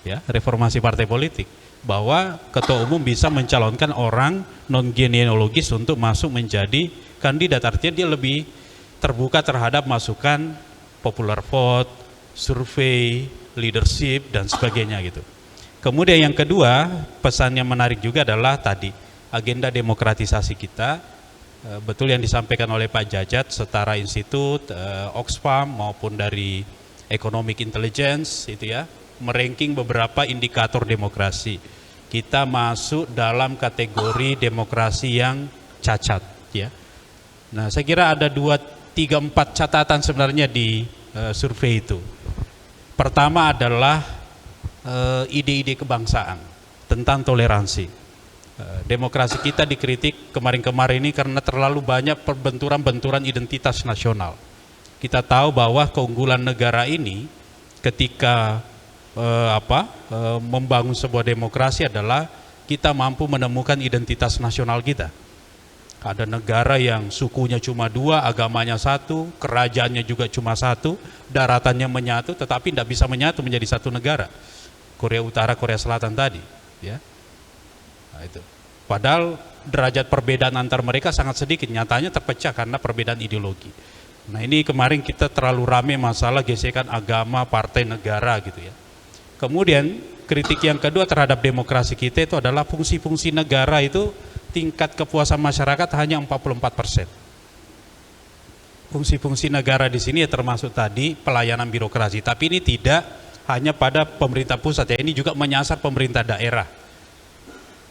F: Ya, reformasi partai politik. Bahwa ketua umum bisa mencalonkan orang non-genealogis untuk masuk menjadi kandidat. Artinya dia lebih terbuka terhadap masukan popular vote, survei, leadership, dan sebagainya gitu. Kemudian yang kedua, pesan yang menarik juga adalah tadi, agenda demokratisasi kita, betul yang disampaikan oleh Pak Jajat, setara institut, Oxfam maupun dari Economic Intelligence, itu ya, meranking beberapa indikator demokrasi. Kita masuk dalam kategori demokrasi yang cacat, ya. Nah, saya kira ada 2, 3, 4 catatan sebenarnya di survei itu. Pertama adalah ide-ide kebangsaan tentang toleransi. Demokrasi kita dikritik kemarin-kemarin ini karena terlalu banyak benturan-benturan identitas nasional. Kita tahu bahwa keunggulan negara ini ketika membangun sebuah demokrasi adalah kita mampu menemukan identitas nasional kita. Ada negara yang sukunya cuma 2, agamanya 1, kerajaannya juga cuma 1, daratannya menyatu, tetapi tidak bisa menyatu menjadi satu negara. Korea Utara, Korea Selatan tadi, ya. Nah, itu. Padahal derajat perbedaan antar mereka sangat sedikit, nyatanya terpecah karena perbedaan ideologi. Nah, ini kemarin kita terlalu ramai masalah gesekan agama, partai, negara gitu ya. Kemudian kritik yang kedua terhadap demokrasi kita itu adalah fungsi-fungsi negara itu tingkat kepuasan masyarakat hanya 44%. Fungsi-fungsi negara di sini ya termasuk tadi pelayanan birokrasi, tapi ini tidak hanya pada pemerintah pusat ya, ini juga menyasar pemerintah daerah.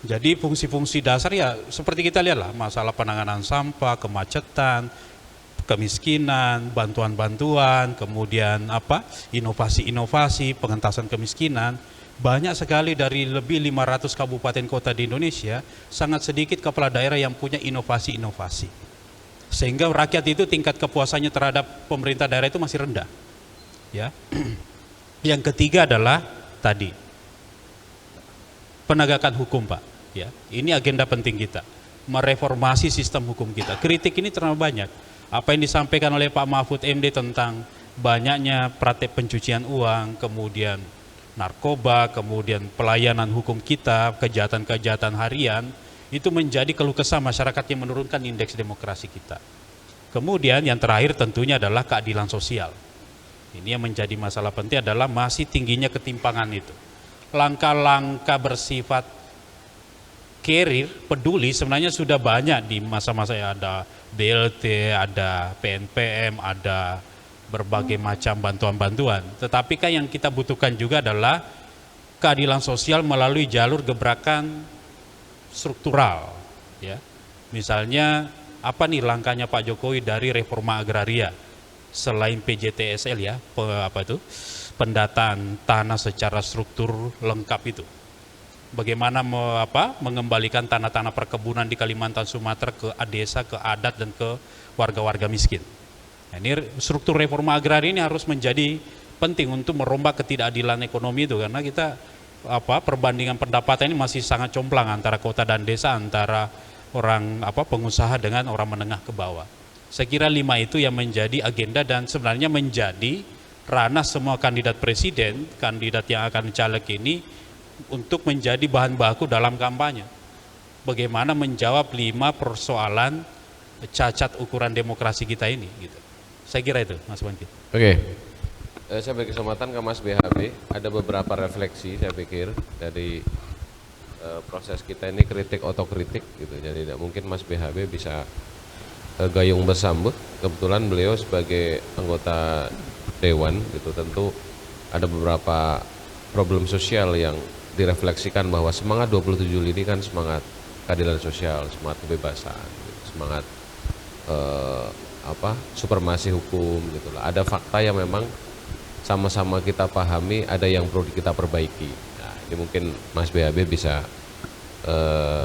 F: Jadi fungsi-fungsi dasar ya seperti kita lihatlah, masalah penanganan sampah, kemacetan, kemiskinan, bantuan-bantuan, kemudian inovasi-inovasi, pengentasan kemiskinan. Banyak sekali dari lebih 500 kabupaten kota di Indonesia, sangat sedikit kepala daerah yang punya inovasi-inovasi. Sehingga rakyat itu tingkat kepuasannya terhadap pemerintah daerah itu masih rendah. Ya. Yang ketiga adalah tadi penegakan hukum, Pak. Ya, ini agenda penting kita, mereformasi sistem hukum kita. Kritik ini terlalu banyak. Apa yang disampaikan oleh Pak Mahfud MD tentang banyaknya praktek pencucian uang, kemudian narkoba, kemudian pelayanan hukum kita, kejahatan-kejahatan harian, itu menjadi keluh kesah masyarakat yang menurunkan indeks demokrasi kita. Kemudian yang terakhir tentunya adalah keadilan sosial. Ini yang menjadi masalah penting adalah masih tingginya ketimpangan itu. Langkah-langkah bersifat career, peduli sebenarnya sudah banyak di masa-masa yang ada BLT, ada PNPM, ada berbagai macam bantuan-bantuan. Tetapi kan yang kita butuhkan juga adalah keadilan sosial melalui jalur gebrakan struktural. Ya. Misalnya apa nih langkahnya Pak Jokowi dari reforma agraria selain PJTSL ya, pendataan tanah secara struktur lengkap itu. Bagaimana mengembalikan tanah-tanah perkebunan di Kalimantan, Sumatera ke desa, ke adat dan ke warga-warga miskin. Nah, ini struktur reforma agraria ini harus menjadi penting untuk merombak ketidakadilan ekonomi itu, karena kita perbandingan pendapatan ini masih sangat jomplang antara kota dan desa, antara orang pengusaha dengan orang menengah ke bawah. Saya kira 5 itu yang menjadi agenda dan sebenarnya menjadi ranah semua kandidat presiden, kandidat yang akan caleg ini untuk menjadi bahan baku dalam kampanye. Bagaimana menjawab 5 persoalan cacat ukuran demokrasi kita ini gitu. Saya kira itu, Mas Bangkit.
A: Oke, saya beri kesempatan ke Mas BHB. Ada beberapa refleksi saya pikir dari proses kita ini kritik otokritik gitu. Jadi tidak mungkin Mas BHB bisa gayung bersambut. Kebetulan beliau sebagai anggota dewan gitu, tentu ada beberapa problem sosial yang direfleksikan bahwa semangat 27 Juli ini kan semangat keadilan sosial, semangat kebebasan, gitu, semangat supremasi hukum gitulah. Ada fakta yang memang sama-sama kita pahami, ada yang perlu kita perbaiki. Nah, Ini mungkin Mas BHB bisa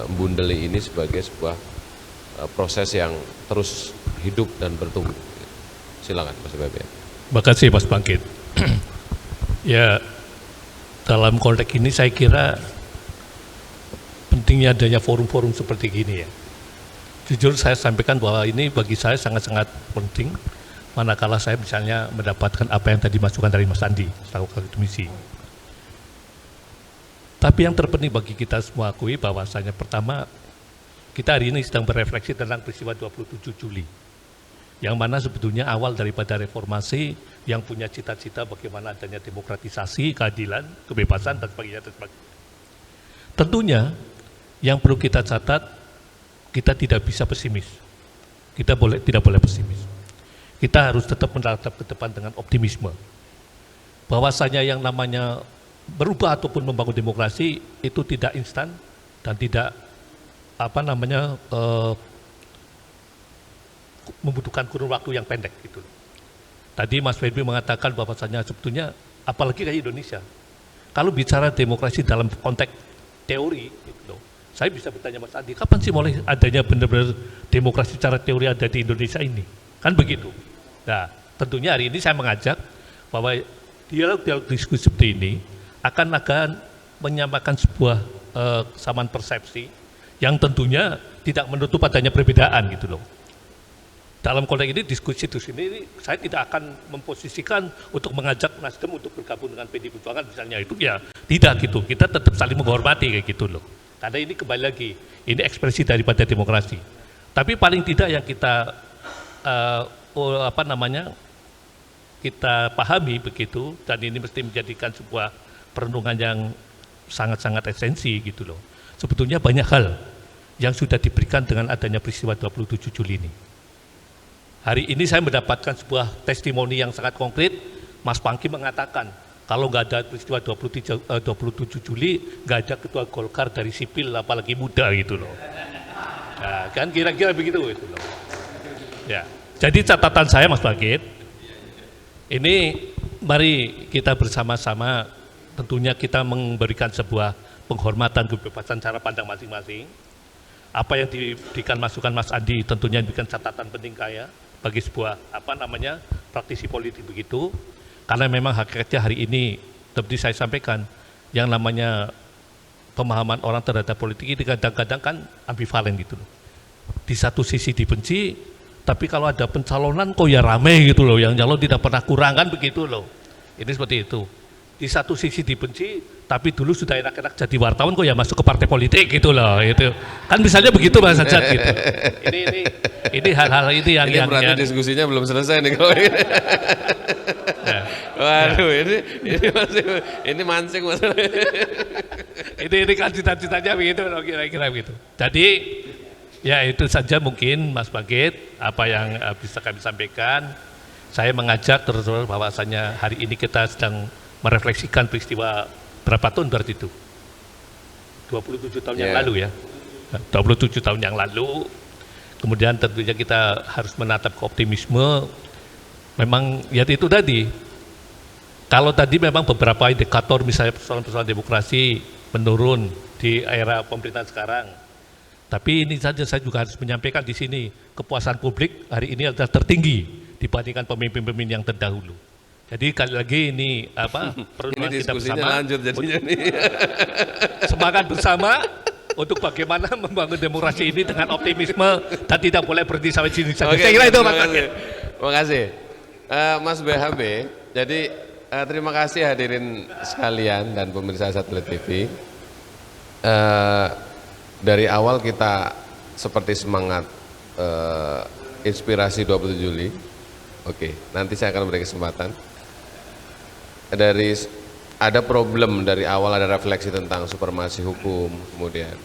A: membundeli ini sebagai sebuah proses yang terus hidup dan bertumbuh. Silakan Mas BHB.
H: Terima kasih Mas Bangkit. Ya, dalam konteks ini saya kira pentingnya adanya forum-forum seperti gini ya. Jujur saya sampaikan bahwa ini bagi saya sangat-sangat penting manakala saya misalnya mendapatkan apa yang tadi masukan dari Mas Andi selaku akademisi. Tapi yang terpenting bagi kita semua akui bahwasanya pertama, kita hari ini sedang berefleksi tentang peristiwa 27 Juli. Yang mana sebetulnya awal daripada reformasi yang punya cita-cita bagaimana adanya demokratisasi, keadilan, kebebasan, dan sebagainya. Tentunya yang perlu kita catat, kita tidak bisa pesimis. Kita tidak boleh pesimis. Kita harus tetap menatap ke depan dengan optimisme. Bahwasanya yang namanya berubah ataupun membangun demokrasi itu tidak instan dan tidak membutuhkan kurun waktu yang pendek gitu. Tadi Mas Ferdi mengatakan bahwasanya sebetulnya apalagi kayak Indonesia, kalau bicara demokrasi dalam konteks teori gitu, saya bisa bertanya Mas Andi, kapan sih mulai adanya benar-benar demokrasi secara teori ada di Indonesia ini? Kan begitu. Nah, tentunya hari ini saya mengajak bahwa dialog-dialog diskusi seperti ini akan menyampaikan sebuah kesamaan persepsi yang tentunya tidak menutup adanya perbedaan gitu loh. Dalam konteks ini diskusi ini saya tidak akan memposisikan untuk mengajak Nasdem untuk bergabung dengan PDI Perjuangan misalnya, itu ya tidak gitu. Kita tetap saling menghormati kayak gitu loh. Karena ini kembali lagi, ini ekspresi daripada demokrasi. Tapi paling tidak yang kita kita pahami begitu, dan ini mesti menjadikan sebuah perenungan yang sangat-sangat esensi gitu loh. Sebetulnya banyak hal yang sudah diberikan dengan adanya peristiwa 27 Juli ini. Hari ini saya mendapatkan sebuah testimoni yang sangat konkret. Mas Pangki mengatakan, kalau nggak ada peristiwa 27 Juli, nggak ada ketua Golkar dari sipil, apalagi muda gitu loh. Nah, kan kira-kira begitu gitu loh. Ya, jadi catatan saya Mas Bagit, ini mari kita bersama-sama tentunya kita memberikan sebuah penghormatan kebebasan cara pandang masing-masing. Apa yang diberikan masukan Mas Andi tentunya diberikan catatan penting kaya bagi sebuah praktisi politik begitu. Karena memang hakikatnya hari ini seperti saya sampaikan, yang namanya pemahaman orang terhadap politik ini kadang-kadang kan ambivalen gitu loh. Di satu sisi dibenci, tapi kalau ada pencalonan kok ya rame gitu loh, yang calon tidak pernah kurang kan begitu loh. Ini seperti itu. Di satu sisi dibenci, tapi dulu sudah enak-enak jadi wartawan kok ya masuk ke partai politik gitu loh. Itu kan misalnya begitu Mas Sajat gitu. Ini hal-hal ini yang
A: berarti diskusinya belum selesai nih kalau ini. Waduh, ini mancing masalah.
H: ini kan cita-citanya begitu loh, kira-kira begitu. Jadi ya itu saja mungkin Mas Bagit apa yang bisa kami sampaikan. Saya mengajak terus bahwasanya hari ini kita sedang merefleksikan peristiwa berapa tahun berarti itu? 27 tahun yang lalu ya. 27 tahun yang lalu. Kemudian tentunya kita harus menatap ke optimisme. Memang ya itu tadi. Kalau tadi memang beberapa indikator misalnya persoalan-persoalan demokrasi menurun di era pemerintahan sekarang. Tapi ini saja saya juga harus menyampaikan di sini, kepuasan publik hari ini adalah tertinggi dibandingkan pemimpin-pemimpin yang terdahulu. Jadi kali lagi ini perenungan kita bersama,
A: lanjut jadinya nih.
H: Semangat bersama untuk bagaimana membangun demokrasi ini dengan optimisme dan tidak boleh berhenti sampai sini saja. Saya kira itu Mas.
A: Terima kasih. Mas BHB, jadi terima kasih hadirin sekalian dan pemirsa Satelit TV. Dari awal kita seperti semangat inspirasi 27 Juli. Oke, nanti saya akan beri kesempatan. Ada problem dari awal, ada refleksi tentang supremasi hukum, kemudian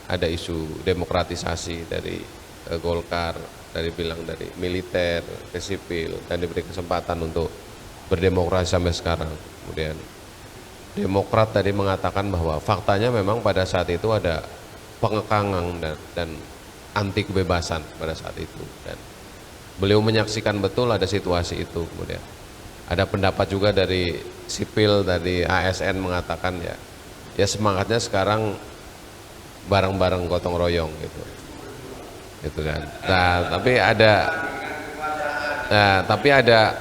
A: ada isu demokratisasi dari Golkar, dari militer ke sipil, dan diberi kesempatan untuk berdemokrasi sampai sekarang. Kemudian Demokrat tadi mengatakan bahwa faktanya memang pada saat itu ada pengekangan dan anti kebebasan pada saat itu, dan beliau menyaksikan betul ada situasi itu. Kemudian ada pendapat juga dari sipil, dari ASN mengatakan ya ya semangatnya sekarang bareng-bareng gotong royong gitu kan. Nah, tapi ada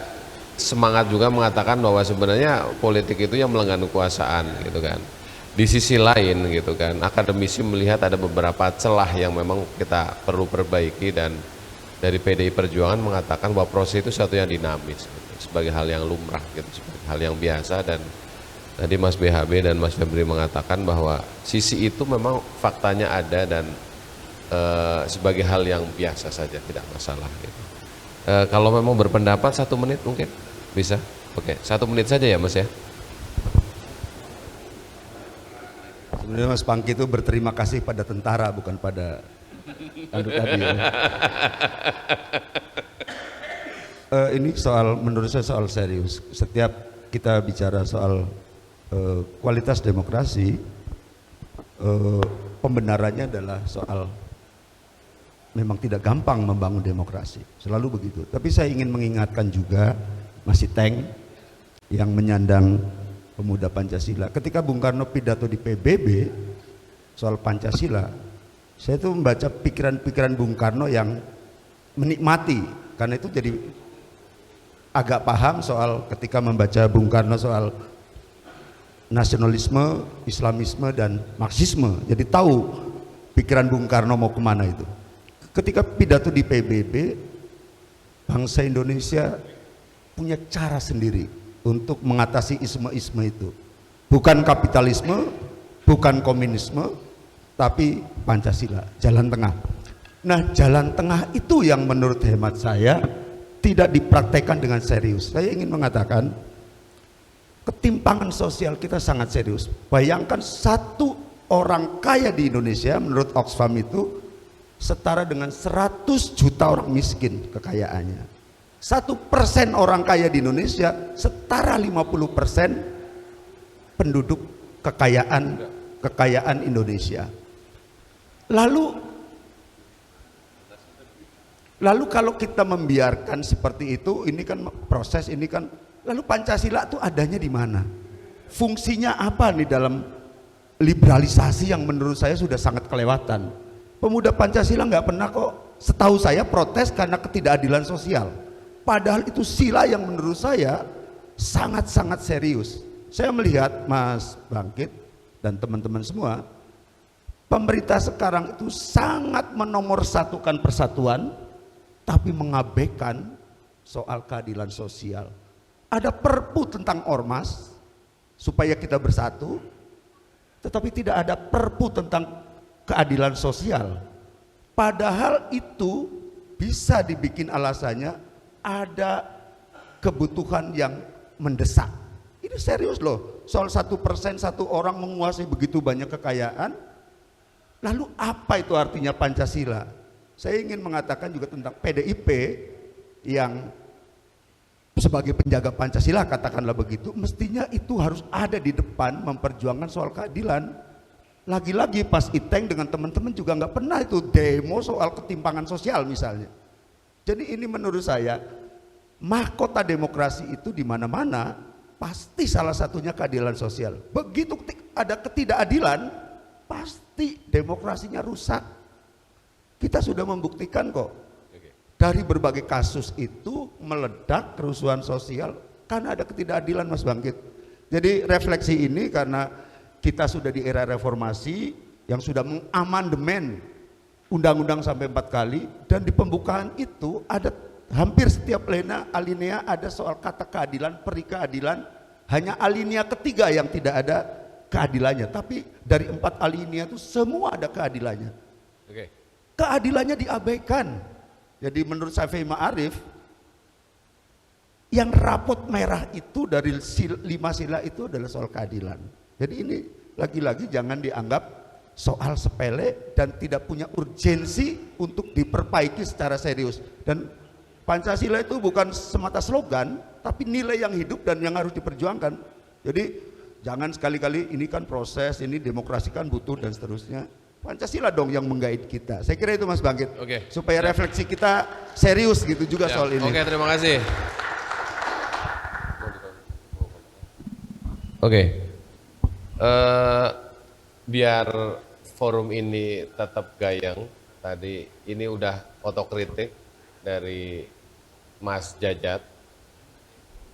A: semangat juga mengatakan bahwa sebenarnya politik itu yang melenggang kekuasaan gitu kan. Di sisi lain gitu kan, akademisi melihat ada beberapa celah yang memang kita perlu perbaiki, dan dari PDI Perjuangan mengatakan bahwa proses itu satu yang dinamis gitu, sebagai hal yang lumrah gitu, sebagai hal yang biasa. Dan tadi Mas BHB dan Mas Febri mengatakan bahwa sisi itu memang faktanya ada, dan sebagai hal yang biasa saja, tidak masalah gitu. Kalau memang berpendapat 1 menit mungkin bisa? Oke, 1 menit saja ya Mas ya.
I: Sebenarnya Mas Pangki itu berterima kasih pada tentara, bukan pada anu tadi ya. Ini menurut saya soal serius. Setiap kita bicara soal kualitas demokrasi, pembenarannya adalah soal memang tidak gampang membangun demokrasi, selalu begitu. Tapi saya ingin mengingatkan juga masih Teng yang menyandang pemuda Pancasila. Ketika Bung Karno pidato di PBB soal Pancasila, saya tuh membaca pikiran-pikiran Bung Karno yang menikmati, karena itu jadi agak paham soal ketika membaca Bung Karno soal nasionalisme, Islamisme, dan Marxisme. Jadi tahu pikiran Bung Karno mau kemana itu. Ketika pidato di PBB, bangsa Indonesia punya cara sendiri untuk mengatasi isme-isme itu. Bukan kapitalisme, bukan komunisme, tapi Pancasila, jalan tengah. Nah, jalan tengah itu yang menurut hemat saya tidak dipraktekkan dengan serius. Saya ingin mengatakan ketimpangan sosial kita sangat serius. Bayangkan 1 orang kaya di Indonesia menurut Oxfam itu setara dengan 100 juta orang miskin kekayaannya. 1% orang kaya di Indonesia setara 50% penduduk kekayaan Indonesia. Lalu kalau kita membiarkan seperti itu, ini kan proses, ini kan, lalu Pancasila itu adanya di mana? Fungsinya apa nih dalam liberalisasi yang menurut saya sudah sangat kelewatan? Pemuda Pancasila nggak pernah kok, setahu saya, protes karena ketidakadilan sosial. Padahal itu sila yang menurut saya sangat-sangat serius. Saya melihat Mas Bangkit dan teman-teman semua, pemerintah sekarang itu sangat menomorsatukan persatuan, tapi mengabaikan soal keadilan sosial. Ada perpu tentang ormas supaya kita bersatu, tetapi tidak ada perpu tentang keadilan sosial. Padahal itu bisa dibikin alasannya ada kebutuhan yang mendesak. Ini serius loh, soal 1% 1 orang menguasai begitu banyak kekayaan. Lalu apa itu artinya Pancasila? Saya ingin mengatakan juga tentang PDIP yang sebagai penjaga Pancasila, katakanlah begitu, mestinya itu harus ada di depan memperjuangkan soal keadilan. Lagi-lagi pas Iteng dengan teman-teman juga nggak pernah itu demo soal ketimpangan sosial misalnya. Jadi ini menurut saya mahkota demokrasi itu di mana-mana pasti salah satunya keadilan sosial. Begitu ada ketidakadilan, pasti demokrasinya rusak. Kita sudah membuktikan kok. Dari berbagai kasus itu meledak kerusuhan sosial karena ada ketidakadilan, Mas Bangkit. Jadi refleksi ini karena kita sudah di era reformasi yang sudah mengamandemen undang-undang sampai 4 kali, dan di pembukaan itu ada hampir setiap alinea ada soal kata keadilan, peri keadilan. Hanya alinea ketiga yang tidak ada keadilannya, tapi dari 4 alinea itu semua ada keadilannya. Keadilannya diabaikan. Jadi menurut Syafi'i Ma'arif, yang rapot merah itu dari 5 sila itu adalah soal keadilan. Jadi ini lagi-lagi jangan dianggap soal sepele dan tidak punya urgensi untuk diperbaiki secara serius. Dan Pancasila itu bukan semata slogan, tapi nilai yang hidup dan yang harus diperjuangkan. Jadi jangan sekali-kali ini kan proses, ini demokrasi kan butuh dan seterusnya. Pancasila dong yang menggait kita. Saya kira itu Mas Bangkit. Supaya refleksi kita serius gitu juga soal ini.
A: Terima kasih. biar forum ini tetap gayeng, tadi ini udah otokritik dari Mas Jajat,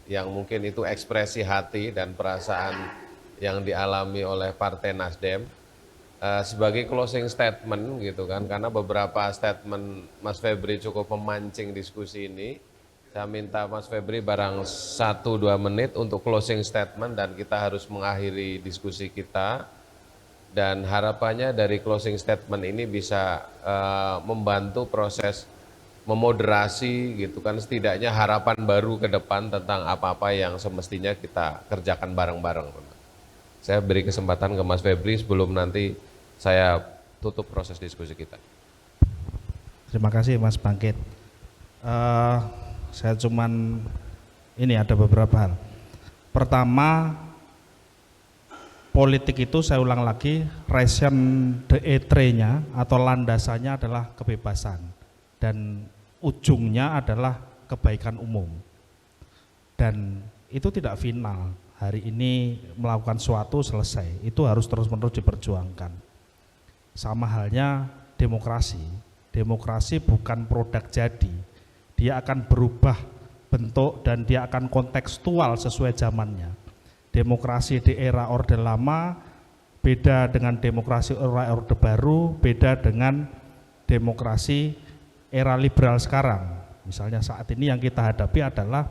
A: yang mungkin itu ekspresi hati dan perasaan yang dialami oleh Partai Nasdem. Sebagai closing statement gitu kan, karena beberapa statement Mas Febri cukup memancing diskusi ini, saya minta Mas Febri barang 1-2 menit untuk closing statement dan kita harus mengakhiri diskusi kita. Dan harapannya dari closing statement ini bisa membantu proses memoderasi gitu kan, setidaknya harapan baru ke depan tentang apa-apa yang semestinya kita kerjakan bareng-bareng. Saya beri kesempatan ke Mas Febri sebelum nanti saya tutup proses diskusi kita.
D: Terima kasih Mas Bangkit. Saya cuman ini ada beberapa hal. Pertama, politik itu saya ulang lagi, raison d'être-nya atau landasannya adalah kebebasan dan ujungnya adalah kebaikan umum. Dan itu tidak final. Hari ini melakukan suatu selesai, itu harus terus-menerus diperjuangkan. Sama halnya demokrasi. Demokrasi bukan produk jadi. Dia akan berubah bentuk dan dia akan kontekstual sesuai zamannya. Demokrasi di era Orde Lama beda dengan demokrasi era Orde Baru, beda dengan demokrasi era liberal sekarang. Misalnya saat ini yang kita hadapi adalah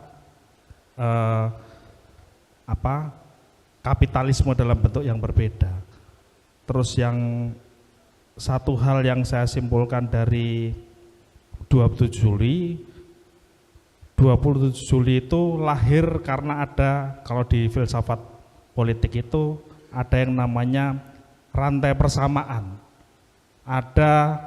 D: kapitalisme dalam bentuk yang berbeda. Terus yang satu hal yang saya simpulkan dari 27 Juli itu lahir karena ada, kalau di filsafat politik itu ada yang namanya rantai persamaan. Ada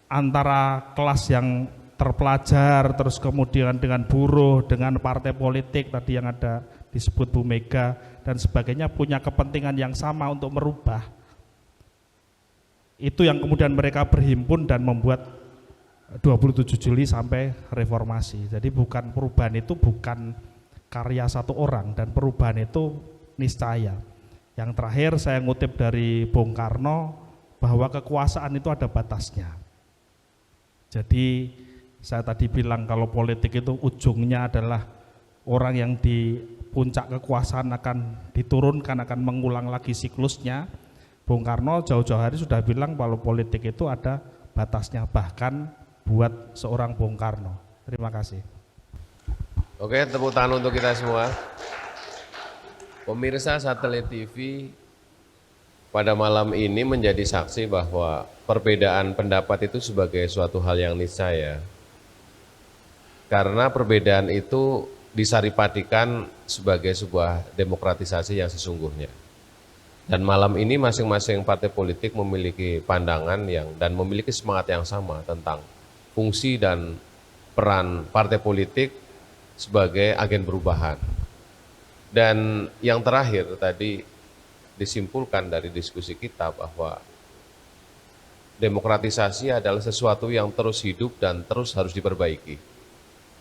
D: antara kelas yang terpelajar, terus kemudian dengan buruh, dengan partai politik tadi yang ada disebut Bu Mega dan sebagainya, punya kepentingan yang sama untuk merubah. Itu yang kemudian mereka berhimpun dan membuat 27 Juli sampai reformasi. Jadi bukan perubahan itu bukan karya satu orang, dan perubahan itu niscaya. Yang terakhir saya ngutip dari Bung Karno bahwa kekuasaan itu ada batasnya. Jadi saya tadi bilang kalau politik itu ujungnya adalah orang yang di puncak kekuasaan akan diturunkan, akan mengulang lagi siklusnya. Bung Karno jauh-jauh hari sudah bilang kalau politik itu ada batasnya, bahkan buat seorang Bung Karno. Terima kasih.
A: Oke, tepuk tangan untuk kita semua. Pemirsa Satelit TV, pada malam ini menjadi saksi bahwa perbedaan pendapat itu sebagai suatu hal yang niscaya. Karena perbedaan itu disaripatikan sebagai sebuah demokratisasi yang sesungguhnya. Dan malam ini masing-masing partai politik memiliki pandangan dan memiliki semangat yang sama tentang fungsi dan peran partai politik sebagai agen perubahan. Dan yang terakhir tadi disimpulkan dari diskusi kita bahwa demokratisasi adalah sesuatu yang terus hidup dan terus harus diperbaiki.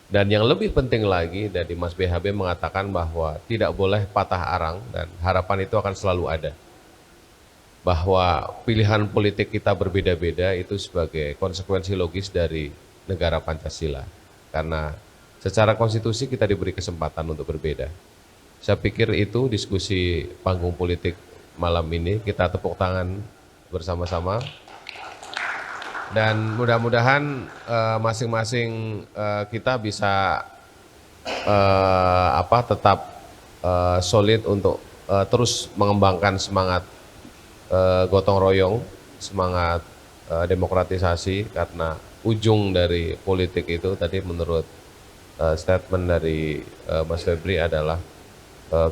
A: Dan yang lebih penting lagi, dari Mas BHB mengatakan bahwa tidak boleh patah arang dan harapan itu akan selalu ada. Bahwa pilihan politik kita berbeda-beda itu sebagai konsekuensi logis dari negara Pancasila. Karena secara konstitusi kita diberi kesempatan untuk berbeda. Saya pikir itu diskusi panggung politik malam ini. Kita tepuk tangan bersama-sama. Dan mudah-mudahan masing-masing kita bisa tetap solid untuk terus mengembangkan semangat gotong royong, semangat demokratisasi, karena ujung dari politik itu tadi menurut statement dari Mas Febri adalah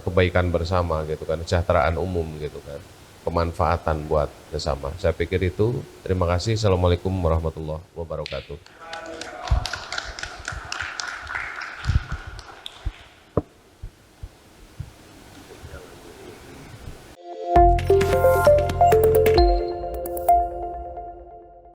A: kebaikan bersama gitu kan, kesejahteraan umum gitu kan, kemanfaatan buat bersama. Saya pikir itu. Terima kasih. Assalamualaikum warahmatullahi wabarakatuh.